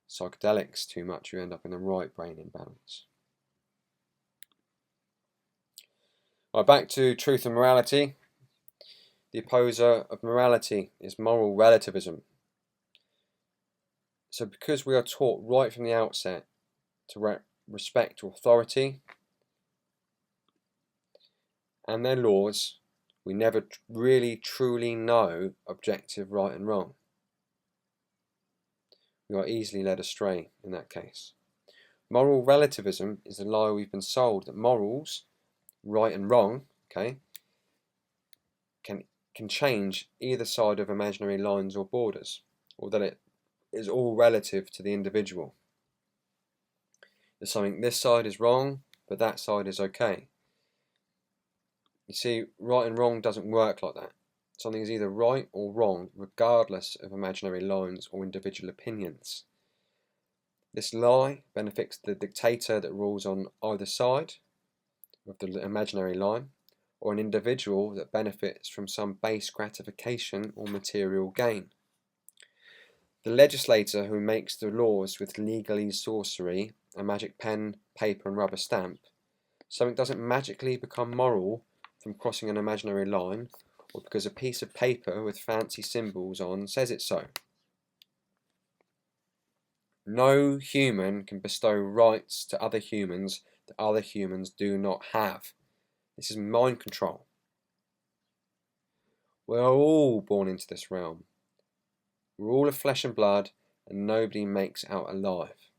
psychedelics too much, you end up in a right brain imbalance. Right, back to truth and morality. The opposer of morality is moral relativism. So because we are taught right from the outset to respect authority and their laws, we never really truly know objective right and wrong. We are easily led astray in that case. Moral relativism is the lie we've been sold, that morals, right and wrong, okay, can change either side of imaginary lines or borders, or that it is all relative to the individual. There's something this side is wrong, but that side is okay. You see, right and wrong doesn't work like that. Something is either right or wrong, regardless of imaginary lines or individual opinions. This lie benefits the dictator that rules on either side of the imaginary line, or an individual that benefits from some base gratification or material gain. The legislator who makes the laws with legalese sorcery, a magic pen, paper and rubber stamp, something doesn't magically become moral from crossing an imaginary line, or because a piece of paper with fancy symbols on says it so. No human can bestow rights to other humans that other humans do not have. This is mind control. We are all born into this realm. We're all of flesh and blood, and nobody makes out alive.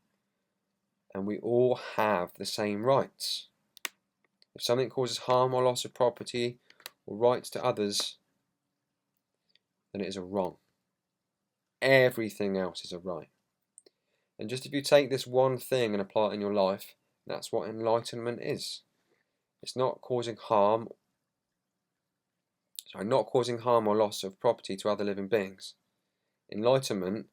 And we all have the same rights. If something causes harm or loss of property or rights to others, then it is a wrong. Everything else is a right. And just if you take this one thing and apply it in your life, that's what enlightenment is. It's not causing harm or loss of property to other living beings. Enlightenment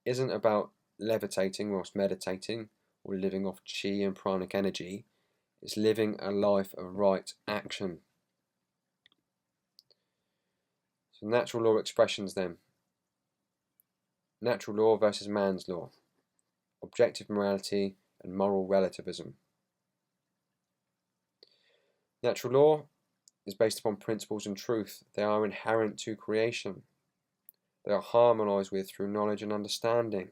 isn't about levitating whilst meditating or living off chi and pranic energy. It's living a life of right action. So natural law expressions then. Natural law versus man's law. Objective morality and moral relativism. Natural law is based upon principles and truth. They are inherent to creation. They are harmonized with through knowledge and understanding.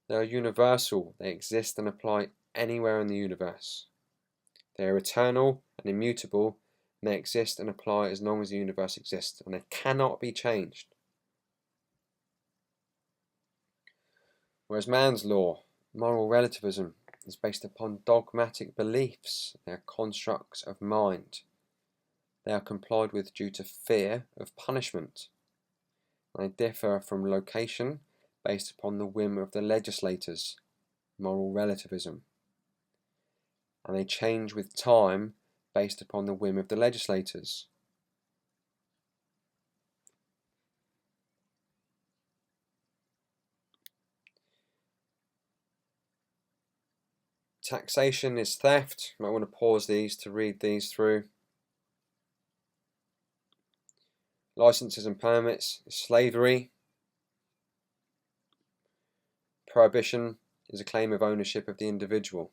They are universal. They exist and apply anywhere in the universe. They are eternal and immutable, and they exist and apply as long as the universe exists, and they cannot be changed. Whereas man's law, moral relativism, is based upon dogmatic beliefs. They are constructs of mind. They are complied with due to fear of punishment. They differ from location based upon the whim of the legislators, moral relativism. And they change with time based upon the whim of the legislators. Taxation is theft. You might want to pause these to read these through. Licenses and permits is slavery. Prohibition is a claim of ownership of the individual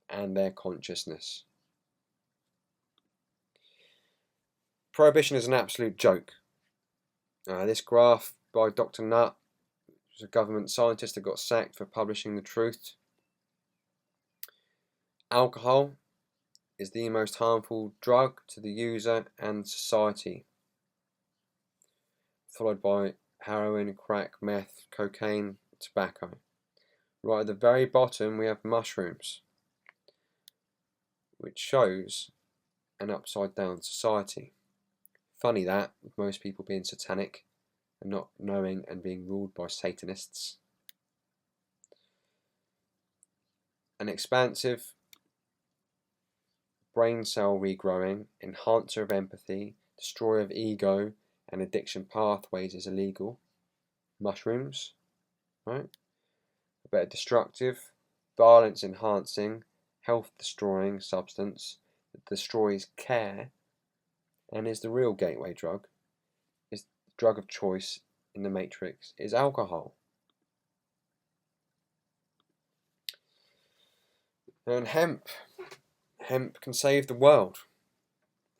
and their consciousness. Prohibition is an absolute joke. This graph by Dr. Nutt, who's a government scientist that got sacked for publishing the truth. Alcohol is the most harmful drug to the user and society, followed by heroin, crack, meth, cocaine, tobacco. Right at the very bottom we have mushrooms, which shows an upside down society. Funny that, with most people being satanic and not knowing and being ruled by Satanists. An expansive brain cell regrowing, enhancer of empathy, destroyer of ego and addiction pathways is illegal. Mushrooms, right? A better destructive, violence enhancing, health destroying substance that destroys care and is the real gateway drug, is the drug of choice in the matrix, is alcohol. And hemp Hemp can save the world.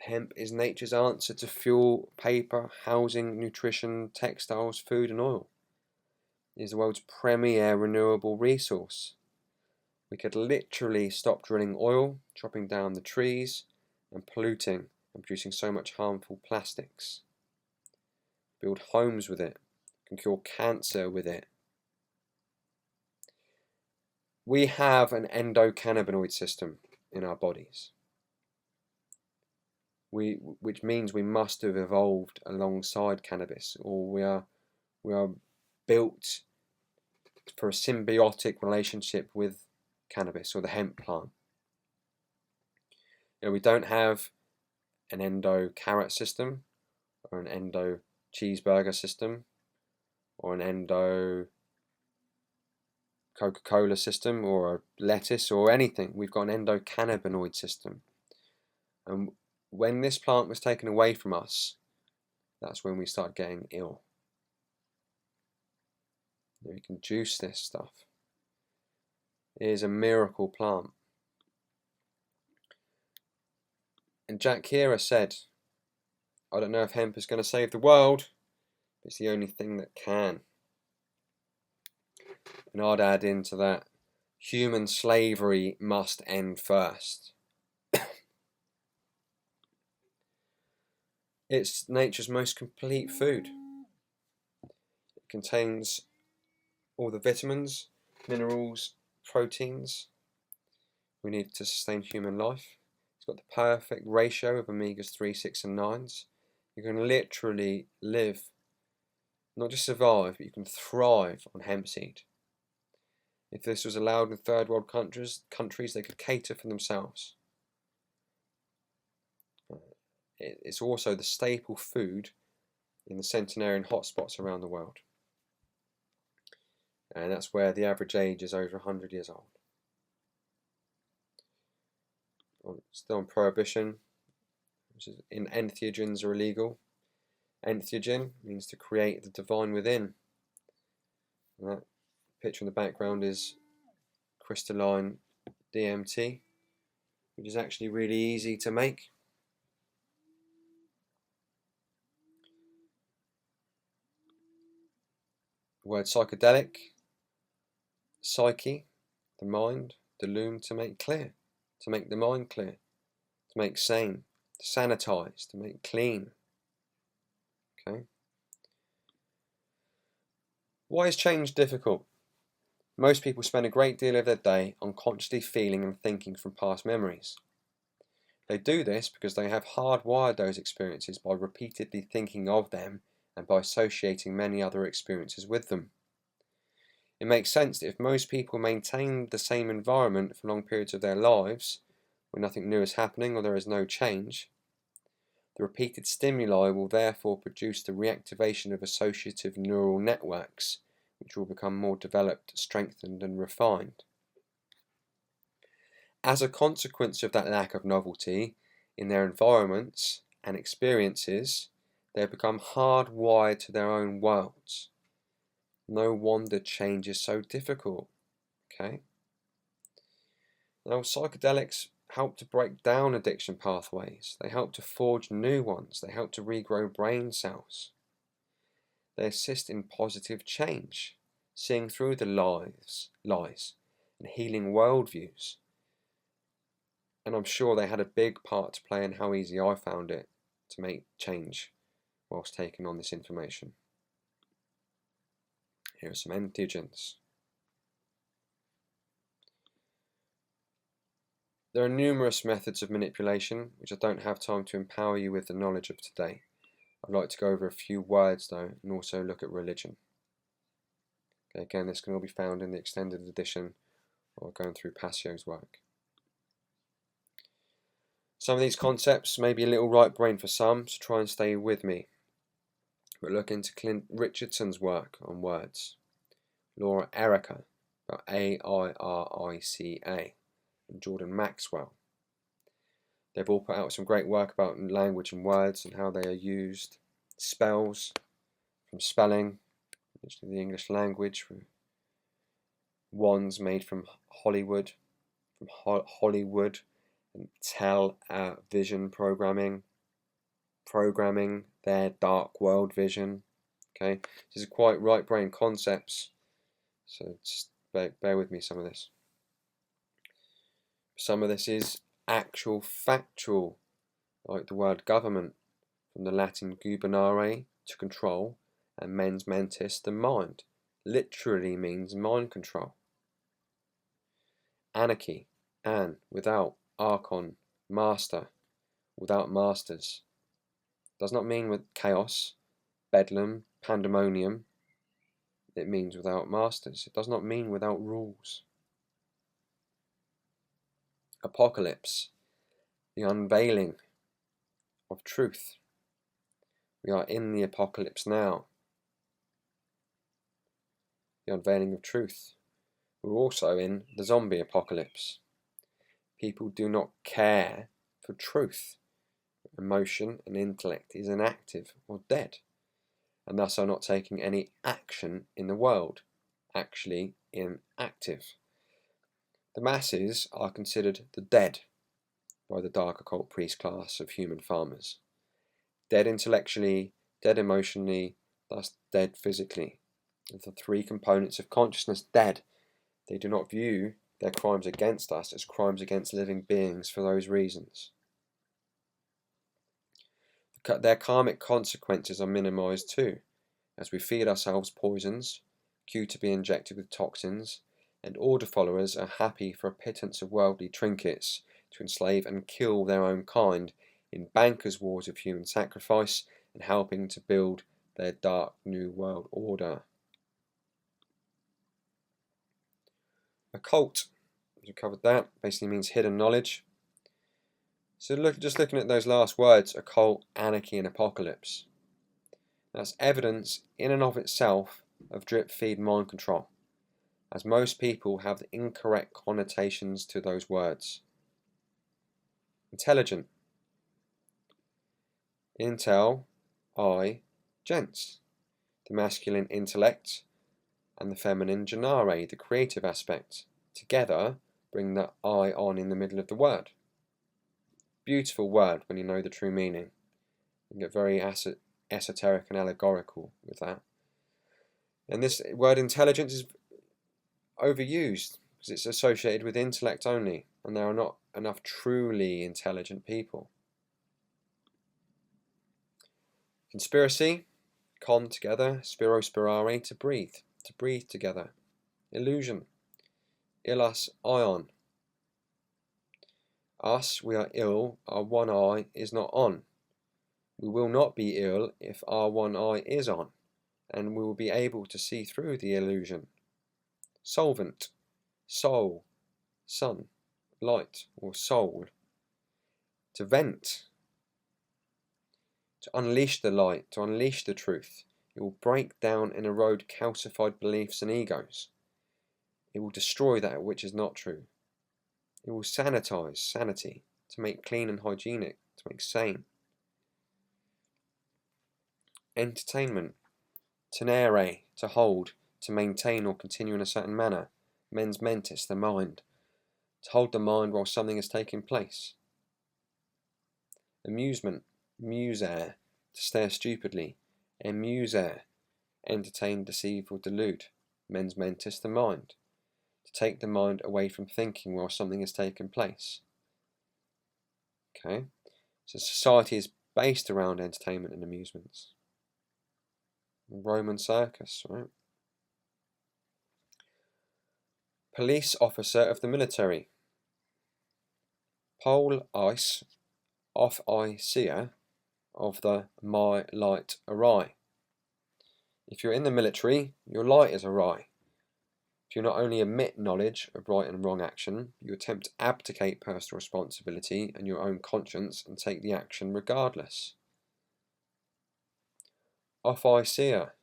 Hemp is nature's answer to fuel, paper, housing, nutrition, textiles, food and oil. It is the world's premier renewable resource. We could literally stop drilling oil, chopping down the trees and polluting and producing so much harmful plastics. Build homes with it, can cure cancer with it. We have an endocannabinoid system in our bodies, which means we must have evolved alongside cannabis, or we are built for a symbiotic relationship with cannabis or the hemp plant. We don't have an endo carrot system or an endo cheeseburger system or an endo Coca-Cola system or a lettuce or anything. We've got an endocannabinoid system. And when this plant was taken away from us, that's when we start getting ill. We can juice this stuff. It is a miracle plant. And Jack Herer said, I don't know if hemp is going to save the world, but it's the only thing that can. And I'd add into that, human slavery must end first. It's nature's most complete food. It contains all the vitamins, minerals, proteins we need to sustain human life. It's got the perfect ratio of omegas 3, 6 and 9s. You can literally live, not just survive, but you can thrive on hemp seed. If this was allowed in third world countries, they could cater for themselves. It's also the staple food in the centenarian hotspots around the world. And that's where the average age is over 100 years old. Still on prohibition, which is in entheogens are illegal. Entheogen means to create the divine within. And that picture in the background is crystalline DMT, which is actually really easy to make. The word psychedelic, psyche, the mind, delume, to make clear, to make the mind clear, to make sane, to sanitize, to make clean. Okay. Why is change difficult? Most people spend a great deal of their day unconsciously feeling and thinking from past memories. They do this because they have hardwired those experiences by repeatedly thinking of them and by associating many other experiences with them. It makes sense that if most people maintain the same environment for long periods of their lives, when nothing new is happening or there is no change, the repeated stimuli will therefore produce the reactivation of associative neural networks, which will become more developed, strengthened and refined. As a consequence of that lack of novelty in their environments and experiences, they have become hardwired to their own worlds. No wonder change is so difficult. Okay? Now, psychedelics help to break down addiction pathways. They help to forge new ones. They help to regrow brain cells. They assist in positive change, seeing through the lies, and healing worldviews. And I'm sure they had a big part to play in how easy I found it to make change whilst taking on this information. Here are some entheogens. There are numerous methods of manipulation, which I don't have time to empower you with the knowledge of today. I'd like to go over a few words though, and also look at religion. Okay, again, this can all be found in the extended edition or going through Passio's work. Some of these concepts may be a little right brain for some, so try and stay with me. But look into Clint Richardson's work on words. Laura Erica, about A-I-R-I-C-A, and Jordan Maxwell. They've all put out some great work about language and words and how they are used. Spells, from spelling, which is the English language, wands made from Hollywood, and television programming their dark world vision. Okay, these are quite right brain concepts, so just bear with me some of this. Some of this is actual factual, like the word government, from the Latin gubernare, to control, and mens mentis, the mind, literally means mind control. Anarchy, an, without, archon, master, without masters, does not mean with chaos, bedlam, pandemonium. It means without masters. It does not mean without rules. Apocalypse, the unveiling of truth. We are in the apocalypse now. The unveiling of truth. We're also in the zombie apocalypse. People do not care for truth. Emotion and intellect is inactive or dead, and thus are not taking any action in the world, actually inactive. The masses are considered the dead by the dark occult priest class of human farmers. Dead intellectually, dead emotionally, thus dead physically. The three components of consciousness dead. They do not view their crimes against us as crimes against living beings for those reasons. Their karmic consequences are minimized too, as we feed ourselves poisons, queue to be injected with toxins, and order followers are happy for a pittance of worldly trinkets to enslave and kill their own kind in bankers' wars of human sacrifice and helping to build their dark new world order. Occult, as we covered that, basically means hidden knowledge. So just looking at those last words, occult, anarchy, and apocalypse. That's evidence in and of itself of drip feed mind control, as most people have the incorrect connotations to those words. Intelligent. Intel, I, gents. The masculine intellect and the feminine genare, the creative aspect. Together bring the I on in the middle of the word. Beautiful word when you know the true meaning. You get very esoteric and allegorical with that. And this word intelligence is overused because it's associated with intellect only, and there are not enough truly intelligent people. Conspiracy, con together, spiro spirare, to breathe together. Illusion, illas ion. Us, we are ill, our one eye is not on. We will not be ill if our one eye is on, and we will be able to see through the illusion. Solvent, soul, sun, light, or soul. To vent, to unleash the light, to unleash the truth. It will break down and erode calcified beliefs and egos. It will destroy that which is not true. It will sanitize sanity, to make clean and hygienic, to make sane. Entertainment, tenere, to hold, to maintain or continue in a certain manner. Mens mentis, the mind, to hold the mind while something is taking place. Amusement, muser, to stare stupidly. Amuser, entertain, deceive or delude. Mens mentis, the mind, to take the mind away from thinking while something is taking place. Okay, so society is based around entertainment and amusements. Roman circus, right? Police officer of the military. Pole ice, off I seer, of the my light awry. If you're in the military, your light is awry. If you not only omit knowledge of right and wrong action, you attempt to abdicate personal responsibility and your own conscience and take the action regardless. Off eye seer,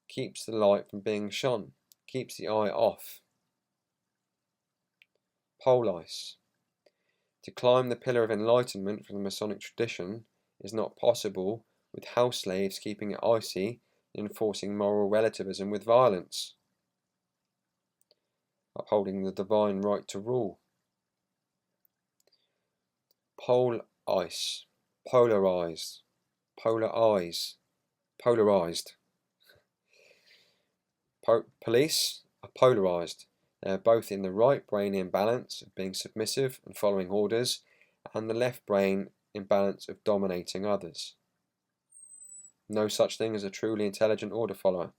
keeps the light from being shone, keeps the eye off. Pole ice. To climb the pillar of enlightenment from the Masonic tradition is not possible with house slaves keeping it icy and enforcing moral relativism with violence. Upholding the divine right to rule. polarized, polarized. Police are polarized. They are both in the right brain imbalance of being submissive and following orders, and the left brain imbalance of dominating others. No such thing as a truly intelligent order follower.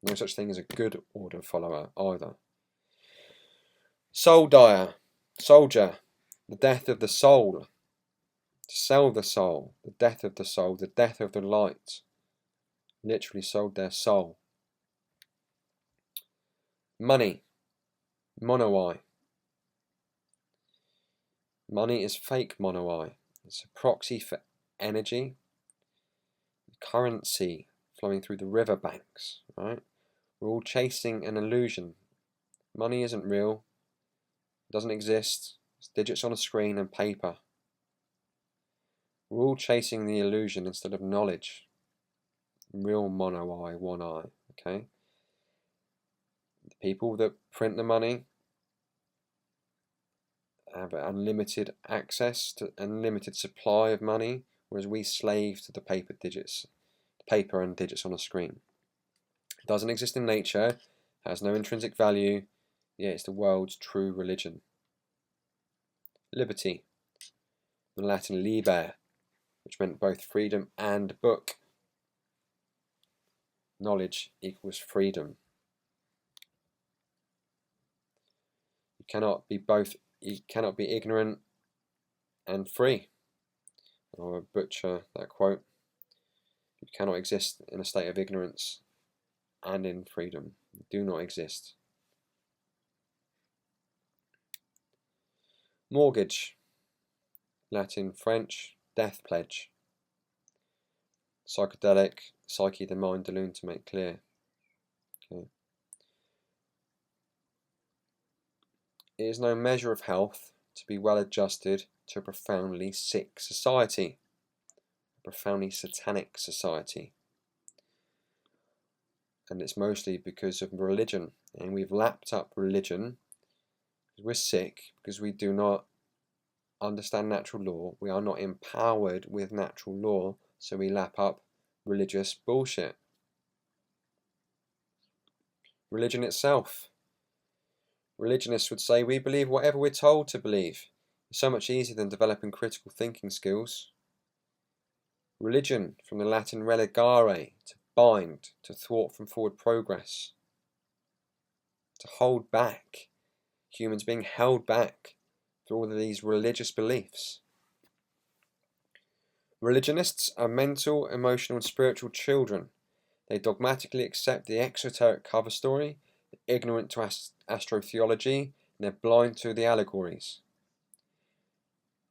No such thing as a good order follower either. Soul dyer, soldier, the death of the soul. To sell the soul, the death of the soul, the death of the light. Literally sold their soul. Money, monoi. Money is fake monoi. It's a proxy for energy, currency flowing through the riverbanks, right? We're all chasing an illusion. Money isn't real, it doesn't exist, it's digits on a screen and paper. We're all chasing the illusion instead of knowledge. Real monoi, one eye, okay? The people that print the money have unlimited access to unlimited supply of money, whereas we slave to the paper and digits on a screen. It doesn't exist in nature, has no intrinsic value, yet it's the world's true religion. Liberty, the Latin liber, which meant both freedom and book. Knowledge equals freedom. You cannot be ignorant and free. I'll butcher that quote. You cannot exist in a state of ignorance and in freedom. You do not exist. Mortgage, Latin, French, death pledge. Psychedelic, psyche, the mind, delusion to make clear. Okay. It is no measure of health to be well adjusted to a profoundly sick society, a profoundly satanic society. And it's mostly because of religion, and we've lapped up religion because we're sick, because we do not understand natural law, we are not empowered with natural law, so we lap up religious bullshit. Religion itself. Religionists would say we believe whatever we're told to believe. It's so much easier than developing critical thinking skills. Religion, from the Latin religare, to bind, to thwart from forward progress, to hold back. Humans being held back through all of these religious beliefs. Religionists are mental, emotional and spiritual children. They dogmatically accept the exoteric cover story, they're ignorant to astrotheology, and they're blind to the allegories.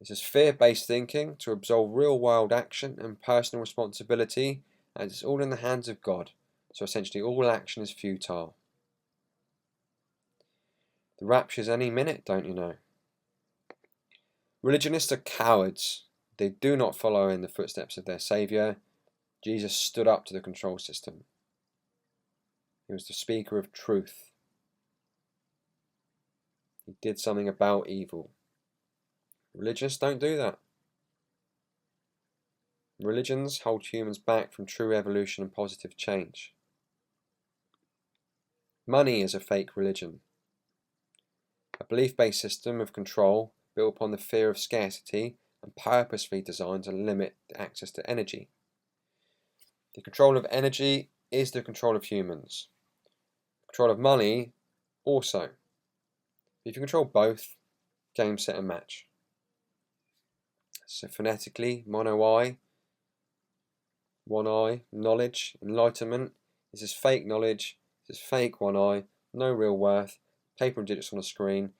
This is fear-based thinking to absolve real-world action and personal responsibility, and it's all in the hands of God, so essentially all action is futile. The rapture's any minute, don't you know? Religionists are cowards. They do not follow in the footsteps of their Saviour. Jesus stood up to the control system. He was the speaker of truth. He did something about evil. Religions don't do that. Religions hold humans back from true evolution and positive change. Money is a fake religion. A belief-based system of control built upon the fear of scarcity and purposefully designed to limit access to energy. The control of energy is the control of humans. Control of money also. If you control both, game, set and match. So phonetically, monoi, one eye, knowledge, enlightenment. This is fake knowledge, this is fake one eye, no real worth, paper and digits on a screen,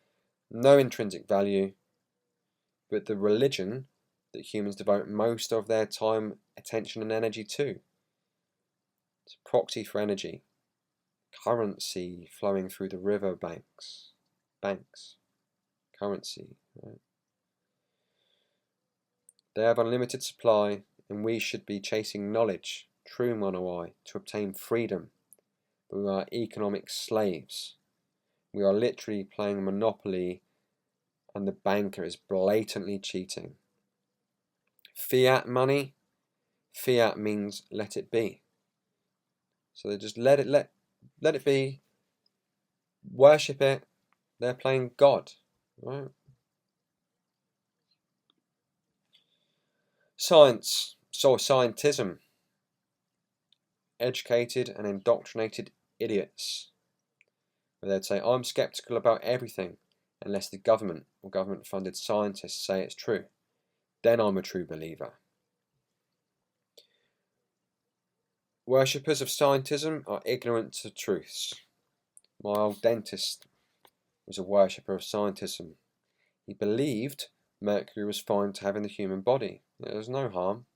no intrinsic value, but the religion that humans devote most of their time, attention and energy to. It's a proxy for energy, currency flowing through the river banks, currency, right? They have unlimited supply, and we should be chasing knowledge, true monoi, to obtain freedom. But we are economic slaves. We are literally playing Monopoly and the banker is blatantly cheating. Fiat money, fiat means let it be. So they just let it be, worship it. They're playing God, right? Science, so scientism, educated and indoctrinated idiots. Where they'd say, I'm skeptical about everything unless the government or government-funded scientists say it's true. Then I'm a true believer. Worshippers of scientism are ignorant to truths. My old dentist was a worshipper of scientism. He believed mercury was fine to have in the human body. There was no harm.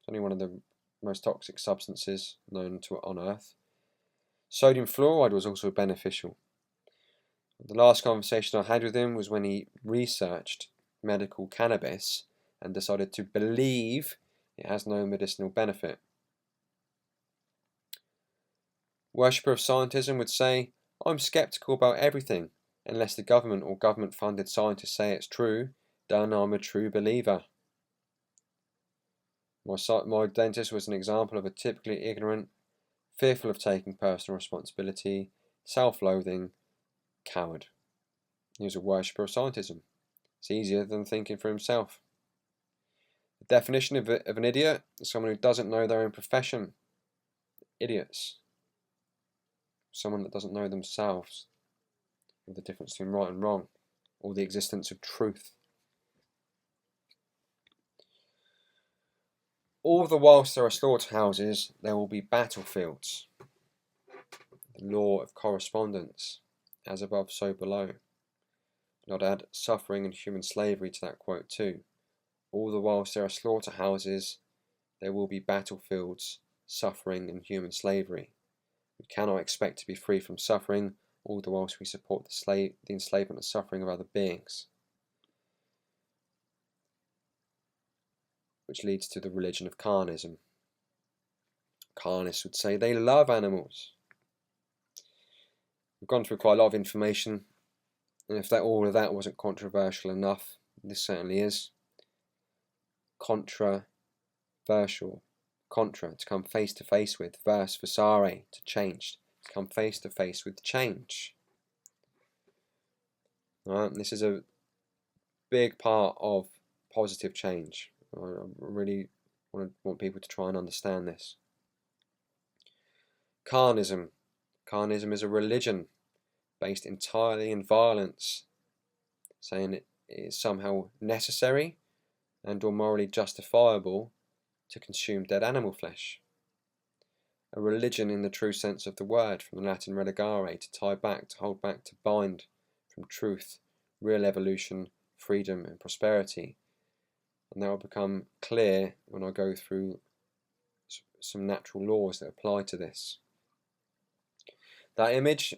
It's only one of the most toxic substances known to on Earth. Sodium fluoride was also beneficial. The last conversation I had with him was when he researched medical cannabis and decided to believe it has no medicinal benefit. Worshipper of scientism would say, I'm skeptical about everything unless the government or government-funded scientists say it's true. Then I'm a true believer. My dentist was an example of a typically ignorant, fearful of taking personal responsibility, self-loathing coward. He was a worshipper of scientism. It's easier than thinking for himself. The definition of an idiot is someone who doesn't know their own profession. Idiots. Someone that doesn't know themselves, or the difference between right and wrong, or the existence of truth. All the whilst there are slaughterhouses, there will be battlefields. The law of correspondence, as above, so below. And I'd add suffering and human slavery to that quote too. All the whilst there are slaughterhouses, there will be battlefields, suffering and human slavery. We cannot expect to be free from suffering, all the whilst we support the enslavement and suffering of other beings. Which leads to the religion of Carnism. Carnists would say they love animals. We've gone through quite a lot of information, and if all of that wasn't controversial enough, this certainly is. Controversial. Contra, to come face to face with. Verse, versare, to change. To come face to face with change. This is a big part of positive change. I really want people to try and understand this. Carnism. Carnism is a religion based entirely in violence, saying it is somehow necessary and or morally justifiable to consume dead animal flesh. A religion in the true sense of the word, from the Latin religare, to tie back, to hold back, to bind, from truth, real evolution, freedom and prosperity. And that will become clear when I go through some natural laws that apply to this. That image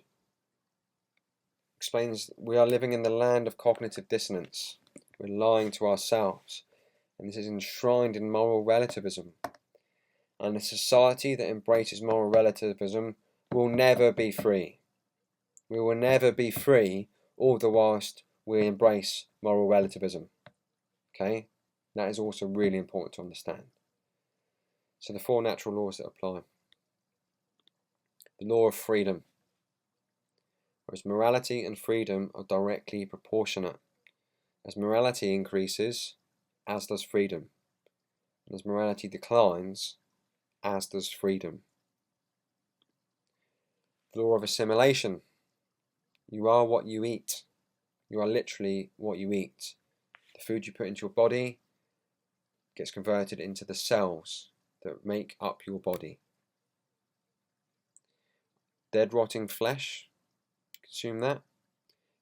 explains we are living in the land of cognitive dissonance. We're lying to ourselves. And this is enshrined in moral relativism. And a society that embraces moral relativism will never be free. We will never be free, all the whilst we embrace moral relativism. Okay? That is also really important to understand. So the four natural laws that apply. The law of freedom. Whereas morality and freedom are directly proportionate. As morality increases, as does freedom. And as morality declines, as does freedom. The law of assimilation. You are what you eat. You are literally what you eat. The food you put into your body gets converted into the cells that make up your body. Dead rotting flesh, consume that.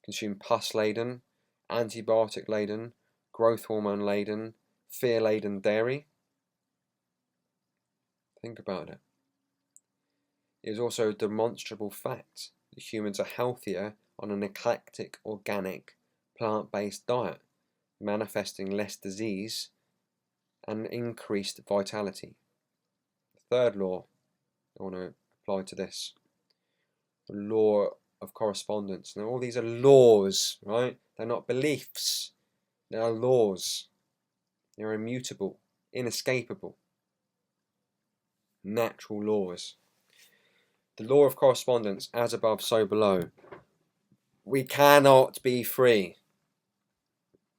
Consume pus-laden, antibiotic-laden, growth hormone-laden, fear-laden dairy. Think about it. It is also a demonstrable fact that humans are healthier on an eclectic, organic, plant-based diet, manifesting less disease and increased vitality. The third law I want to apply to this, the law of correspondence. Now all these are laws, right? They're not beliefs. They are laws. They're immutable, inescapable, natural laws. The law of correspondence, as above, so below. We cannot be free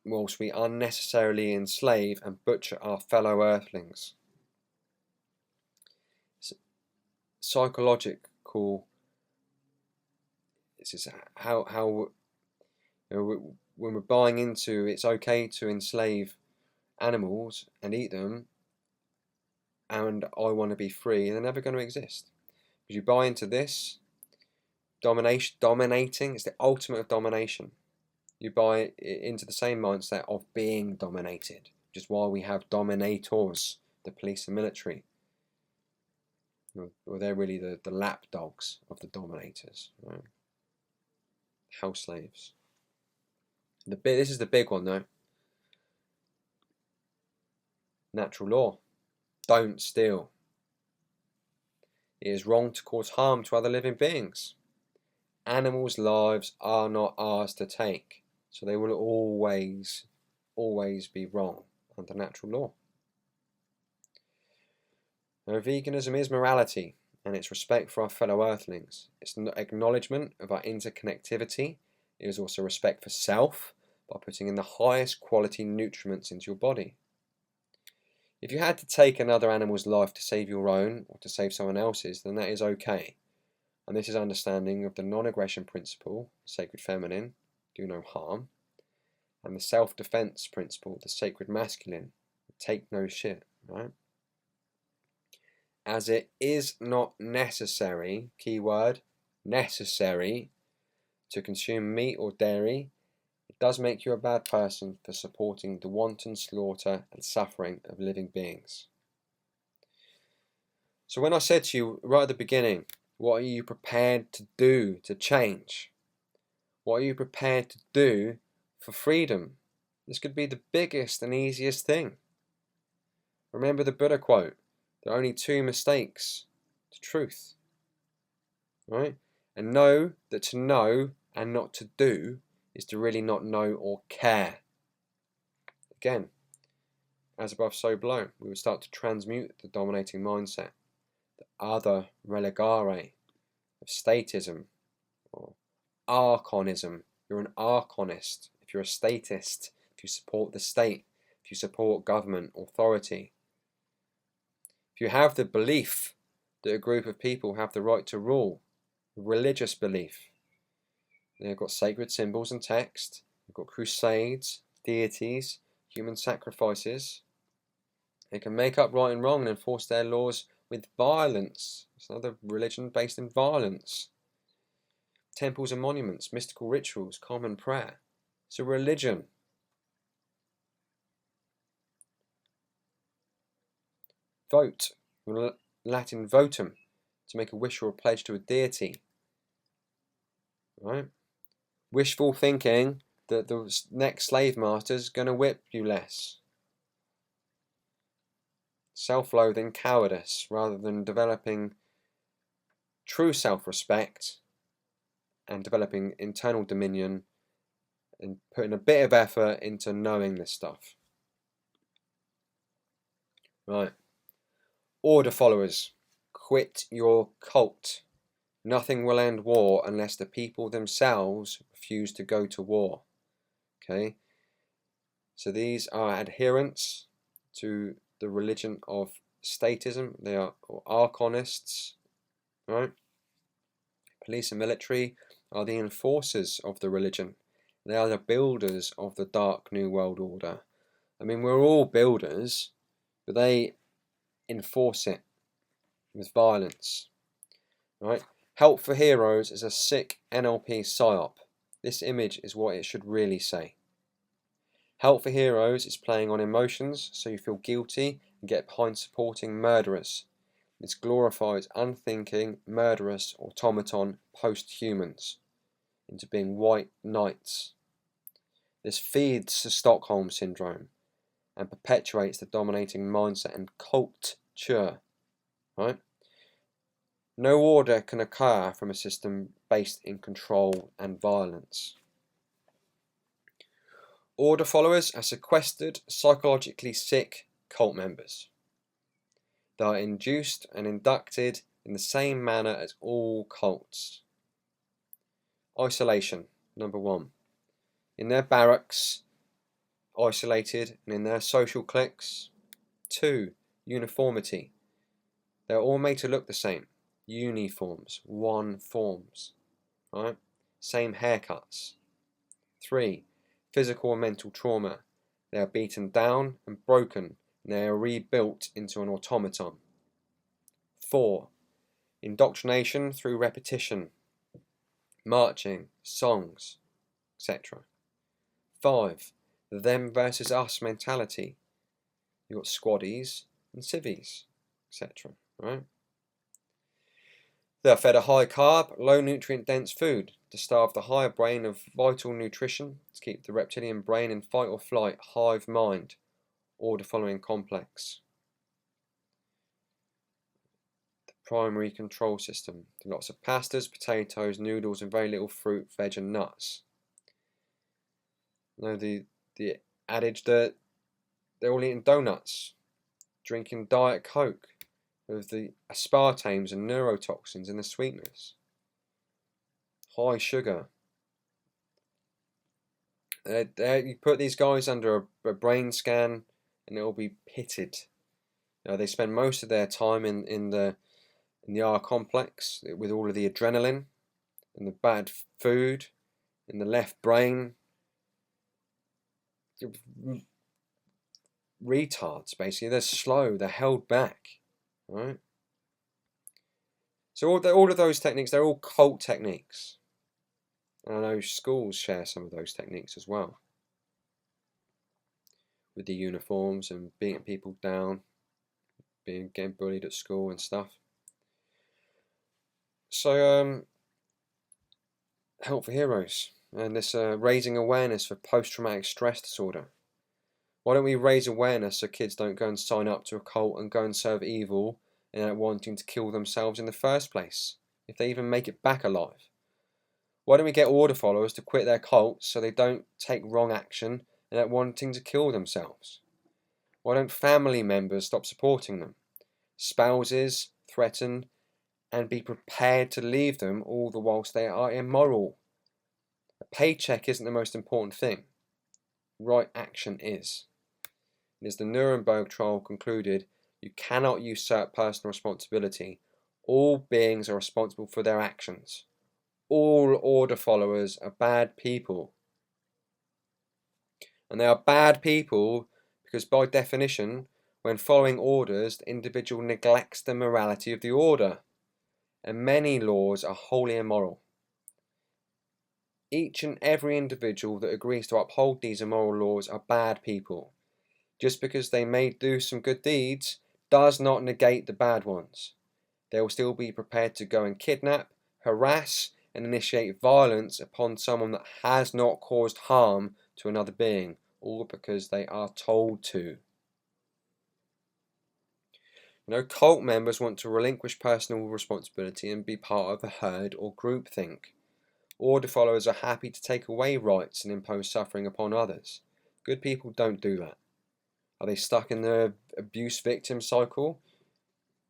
whilst we unnecessarily enslave and butcher our fellow earthlings. Psychological. This is how when we're buying into it's okay to enslave animals and eat them, and I want to be free, they're never going to exist. Because you buy into this dominating, it's the ultimate of domination. You buy into the same mindset of being dominated, which is why we have dominators, the police and military. Well, they're really the lapdogs of the dominators, right? House slaves. This is the big one though. Natural law. Don't steal. It is wrong to cause harm to other living beings. Animals' lives are not ours to take, so they will always be wrong under natural law. Now, veganism is morality, and it's respect for our fellow earthlings. It's an acknowledgement of our interconnectivity. It is also respect for self by putting in the highest quality nutriments into your body. If you had to take another animal's life to save your own or to save someone else's, then that is okay. And this is understanding of the non-aggression principle, sacred feminine, do no harm, and the self-defense principle, the sacred masculine, take no shit, right? As it is not necessary, keyword, necessary, to consume meat or dairy, it does make you a bad person for supporting the wanton slaughter and suffering of living beings. So when I said to you right at the beginning, what are you prepared to do to change? What are you prepared to do for freedom? This could be the biggest and easiest thing. Remember the Buddha quote, there are only two mistakes to truth. Right? And know that to know and not to do is to really not know or care. Again, as above, so below. We would start to transmute the dominating mindset, the other religare of statism or archonism. You're an archonist if you're a statist, if you support the state, if you support government, authority. If you have the belief that a group of people have the right to rule, religious belief, they've got sacred symbols and text, they've got crusades, deities, human sacrifices. They can make up right and wrong and enforce their laws with violence. It's another religion based in violence. Temples and monuments, mystical rituals, common prayer. It's a religion. Vote, from Latin votum, to make a wish or a pledge to a deity. Right? Wishful thinking that the next slave master is going to whip you less. Self-loathing, cowardice, rather than developing true self-respect and developing internal dominion and putting a bit of effort into knowing this stuff. Right. Order followers, quit your cult. Nothing will end war unless the people themselves refuse to go to war. Okay? So these are adherents to the religion of statism. They are archonists, right? Police and military are the enforcers of the religion. They are the builders of the dark new world order. I mean, we're all builders, but they enforce it with violence, right? Help for Heroes is a sick NLP psyop. This image is what it should really say. Help for Heroes is playing on emotions, so you feel guilty and get behind supporting murderers. This glorifies unthinking, murderous automaton post-humans into being white knights. This feeds the Stockholm Syndrome and perpetuates the dominating mindset and culture, right? No order can occur from a system based in control and violence. Order followers are sequestered, psychologically sick cult members. They are induced and inducted in the same manner as all cults. Isolation, number 1. In their barracks, isolated, and in their social cliques. 2. Uniformity. They're all made to look the same. Uniforms, one forms. Right? Same haircuts. 3. Physical and mental trauma. They are beaten down and broken, and they are rebuilt into an automaton. 4. Indoctrination through repetition, marching, songs, etc. 5. The them versus us mentality. You've got squaddies and civvies, etc. Right? They are fed a high carb, low nutrient dense food to starve the higher brain of vital nutrition, to keep the reptilian brain in fight or flight, hive mind, order following complex. The primary control system. Lots of pastas, potatoes, noodles, and very little fruit, veg, and nuts. You know, the adage that they're all eating donuts, drinking Diet Coke with the aspartames and neurotoxins and the sweetness. High sugar. You put these guys under a brain scan and it'll be pitted. You know, they spend most of their time in the R complex with all of the adrenaline and the bad food in the left brain. Retards, basically. They're slow, they're held back. Right? So all of those techniques, they're all cult techniques. And I know schools share some of those techniques as well. With the uniforms and beating people down, getting bullied at school and stuff. So, Help for Heroes and this raising awareness for post-traumatic stress disorder. Why don't we raise awareness so kids don't go and sign up to a cult and go and serve evil and end up wanting to kill themselves in the first place, if they even make it back alive? Why don't we get order followers to quit their cults so they don't take wrong action and end up wanting to kill themselves? Why don't family members stop supporting them? Spouses threaten and be prepared to leave them all the whilst they are immoral. A paycheck isn't the most important thing. Right action is. And as the Nuremberg trial concluded, you cannot usurp personal responsibility. All beings are responsible for their actions. All order followers are bad people. And they are bad people because by definition, when following orders, the individual neglects the morality of the order. And many laws are wholly immoral. Each and every individual that agrees to uphold these immoral laws are bad people. Just because they may do some good deeds does not negate the bad ones. They will still be prepared to go and kidnap, harass, and initiate violence upon someone that has not caused harm to another being, all because they are told to. You know, cult members want to relinquish personal responsibility and be part of a herd or groupthink. Order followers are happy to take away rights and impose suffering upon others. Good people don't do that. Are they stuck in the abuse victim cycle?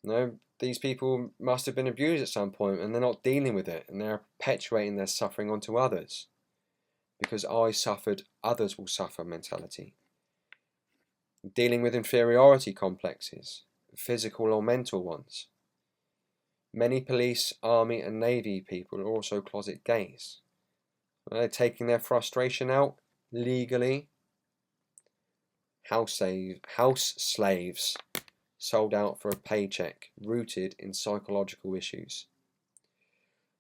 No, these people must have been abused at some point and they're not dealing with it and they're perpetuating their suffering onto others. Because I suffered, others will suffer mentality. Dealing with inferiority complexes, physical or mental ones. Many police, army and navy people are also closet gays. They're taking their frustration out legally. House slaves sold out for a paycheck, rooted in psychological issues.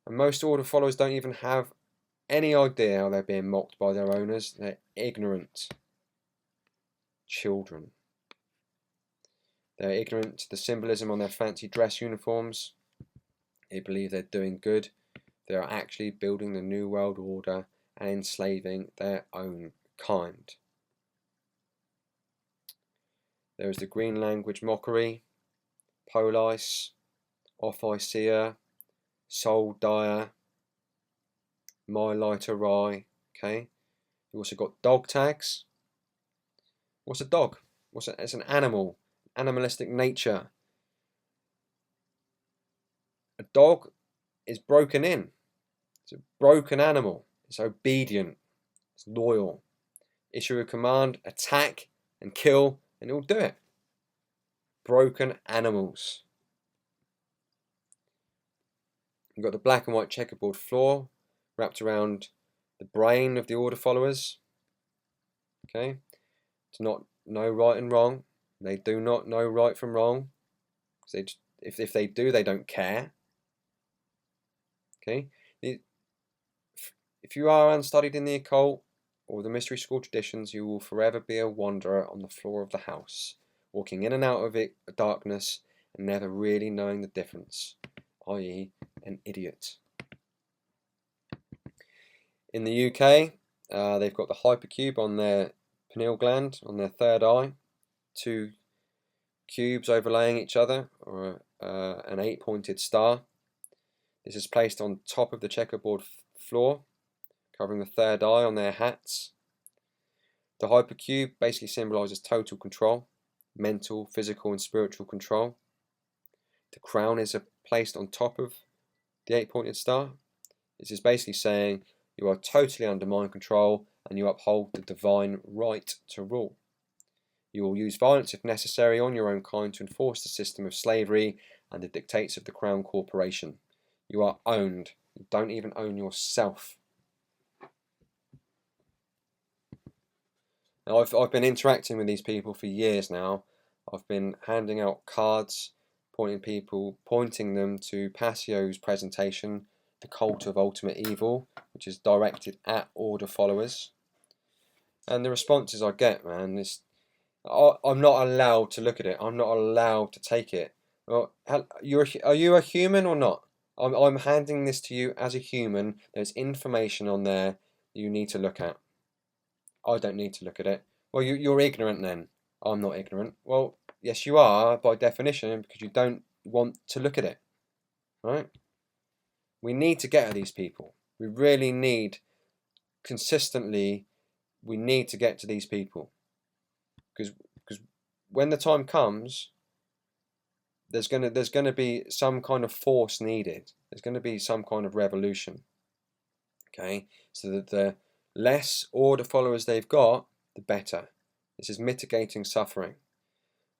And most order followers don't even have any idea how they're being mocked by their owners. They're ignorant children. They're ignorant to the symbolism on their fancy dress uniforms. They believe they're doing good. They are actually building the New World Order and enslaving their own kind. There is the green language mockery, police, off-I-seer, soul dire, my light awry, okay? You've also got dog tags. What's a dog? It's an animal, animalistic nature. A dog is broken in. It's a broken animal. It's obedient. It's loyal. Issue a command, attack and kill, and it'll do it. Broken animals. You've got the black and white checkerboard floor wrapped around the brain of the order followers. Okay, to not know right and wrong. They do not know right from wrong. If they do, they don't care. Okay, if you are unstudied in the occult or the mystery school traditions, you will forever be a wanderer on the floor of the house, walking in and out of it, darkness, and never really knowing the difference, i.e., an idiot. In the UK, they've got the hypercube on their pineal gland, on their third eye, 2 cubes overlaying each other, or an 8-pointed star. This is placed on top of the checkerboard floor, covering the third eye on their hats. The hypercube basically symbolises total control, mental, physical and spiritual control. The crown is placed on top of the 8-pointed star. This is basically saying you are totally under mind control and you uphold the divine right to rule. You will use violence if necessary on your own kind to enforce the system of slavery and the dictates of the Crown Corporation. You are owned. You don't even own yourself. Now, I've been interacting with these people for years now. I've been handing out cards, pointing them to Passio's presentation, The Cult of Ultimate Evil, which is directed at order followers. And the responses I get, man, I'm not allowed to look at it. I'm not allowed to take it. Well, are you a human or not? I'm handing this to you as a human. There's information on there you need to look at. I don't need to look at it. Well, you're ignorant then. I'm not ignorant. Well, yes, you are by definition because you don't want to look at it. Right? We need to get at these people. We really need, consistently, we need to get to these people. Because when the time comes, there's gonna be some kind of force needed. There's gonna be some kind of revolution. Okay, so that the less order followers they've got, the better. This is mitigating suffering.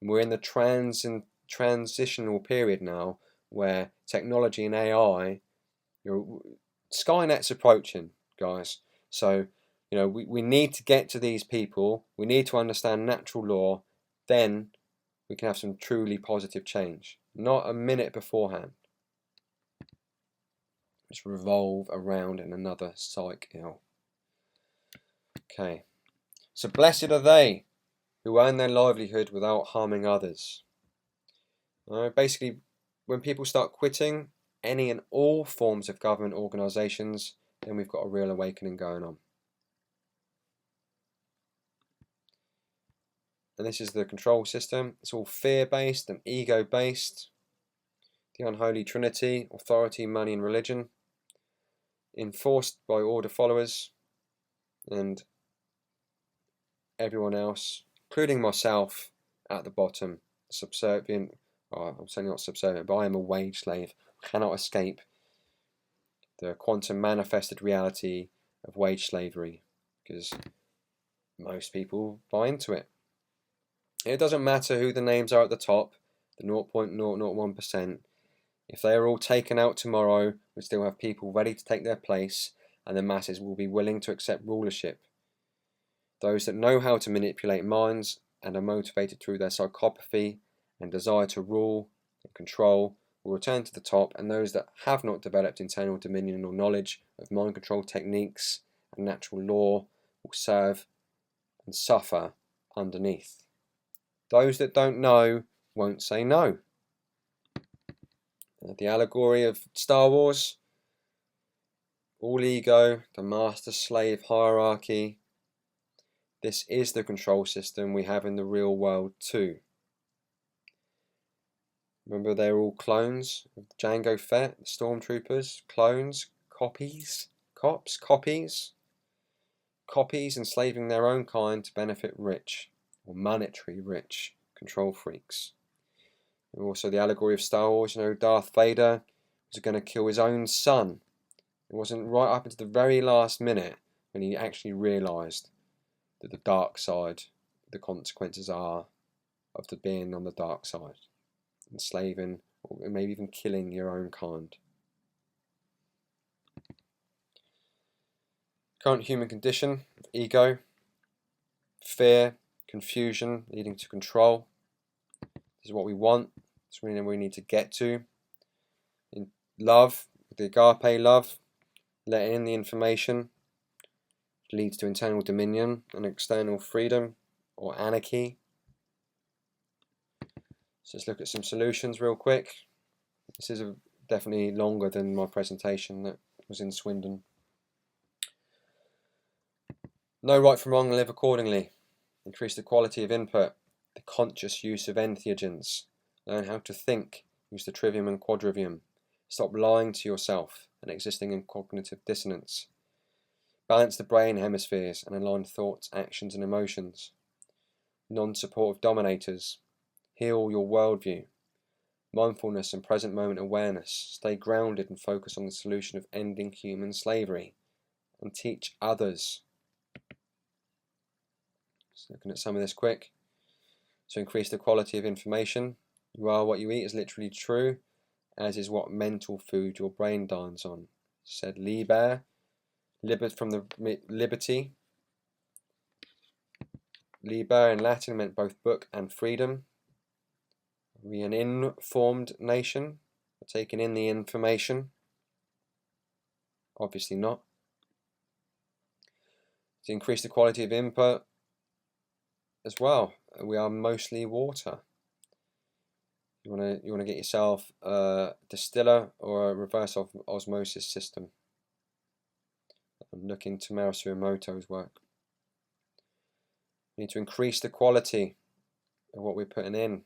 And we're in the transitional period now where technology and AI, Skynet's approaching, guys. So, we need to get to these people. We need to understand natural law. Then we can have some truly positive change. Not a minute beforehand. Just revolve around in another cycle. Okay. So blessed are they who earn their livelihood without harming others. Basically, when people start quitting any and all forms of government organisations, then we've got a real awakening going on. And this is the control system. It's all fear-based and ego-based. The unholy trinity, authority, money and religion, enforced by order followers and everyone else, including myself at the bottom, subservient. I'm certainly not subservient, but I am a wage slave. Cannot escape the quantum manifested reality of wage slavery because most people buy into it. It doesn't matter who the names are at the top, the 0.001%. If they are all taken out tomorrow, we still have people ready to take their place, and the masses will be willing to accept rulership. Those that know how to manipulate minds and are motivated through their psychopathy and desire to rule and control will return to the top, and those that have not developed internal dominion or knowledge of mind control techniques and natural law will serve and suffer underneath. Those that don't know won't say no. The allegory of Star Wars, all ego, the master-slave hierarchy. This is the control system we have in the real world too. Remember, they're all clones of Jango Fett, the stormtroopers, clones, copies. copies enslaving their own kind to benefit rich, or monetary rich, control freaks. And also the allegory of Star Wars, Darth Vader was going to kill his own son. It wasn't right up until the very last minute when he actually realised that the dark side, the consequences are of the being on the dark side, enslaving or maybe even killing your own kind. Current human condition of ego, fear, confusion leading to control. This is what we want. It's really where we need to get to. In love, the agape love, letting in the information leads to internal dominion and external freedom or anarchy. So let's look at some solutions real quick. This is definitely longer than my presentation that was in Swindon. Know right from wrong and live accordingly. Increase the quality of input, the conscious use of entheogens. Learn how to think, use the trivium and quadrivium. Stop lying to yourself and existing in cognitive dissonance. Balance the brain hemispheres and align thoughts, actions and emotions. Non-supportive dominators. Heal your worldview. Mindfulness and present moment awareness. Stay grounded and focus on the solution of ending human slavery. And teach others. Just looking at some of this quick. So increase the quality of information. You are what you eat is literally true, as is what mental food your brain dines on. Said Liber from the liberty. Liber in Latin meant both book and freedom. Are we an informed nation? We're taking in the information? Obviously not. To increase the quality of input as well, we are mostly water. You want to get yourself a distiller or a reverse osmosis system. Look into Marasu Emoto's work. We need to increase the quality of what we're putting in,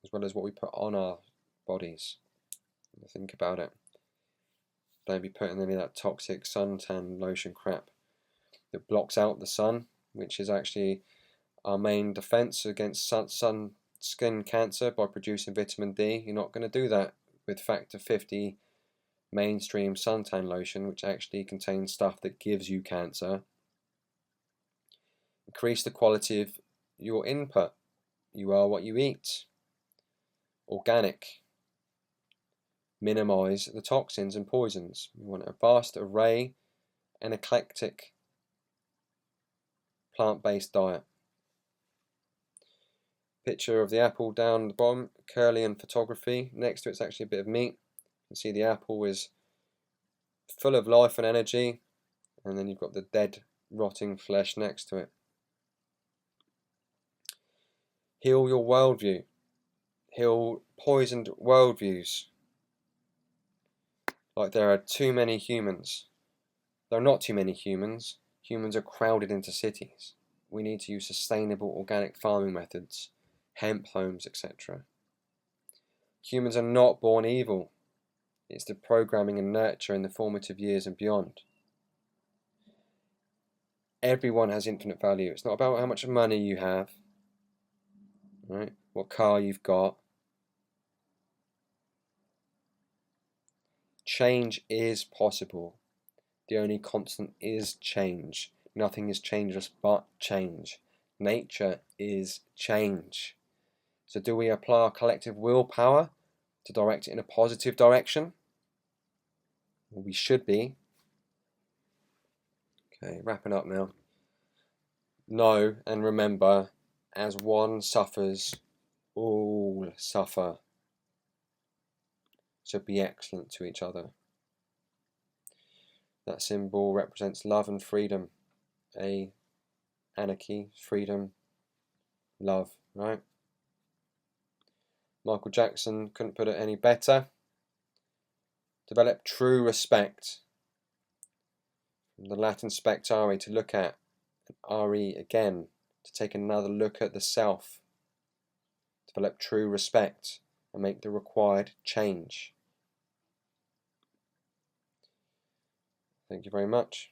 as well as what we put on our bodies. Think about it. Don't be putting any of that toxic suntan lotion crap that blocks out the sun, which is actually our main defense against skin cancer by producing vitamin D. You're not going to do that with factor 50 mainstream suntan lotion, which actually contains stuff that gives you cancer. Increase the quality of your input. You are what you eat. Organic. Minimize the toxins and poisons. You want a vast array and eclectic plant-based diet. Picture of the apple down the bottom, Curlian photography. Next to it's actually a bit of meat. You can see the apple is full of life and energy, and then you've got the dead, rotting flesh next to it. Heal your worldview. Heal poisoned worldviews. Like there are too many humans. There are not too many humans. Humans are crowded into cities. We need to use sustainable organic farming methods, hemp homes, etc. Humans are not born evil. It's the programming and nurture in the formative years and beyond. Everyone has infinite value. It's not about how much money you have, right? What car you've got. Change is possible. The only constant is change. Nothing is changeless but change. Nature is change. So do we apply our collective willpower to direct it in a positive direction? Well, we should be. Okay, wrapping up now. Know and remember, as one suffers, all suffer. So be excellent to each other. That symbol represents love and freedom. Anarchy, freedom, love, right? Michael Jackson couldn't put it any better. Develop true respect. From the Latin spectare, to look at, and re again, to take another look at the self. Develop true respect and make the required change. Thank you very much.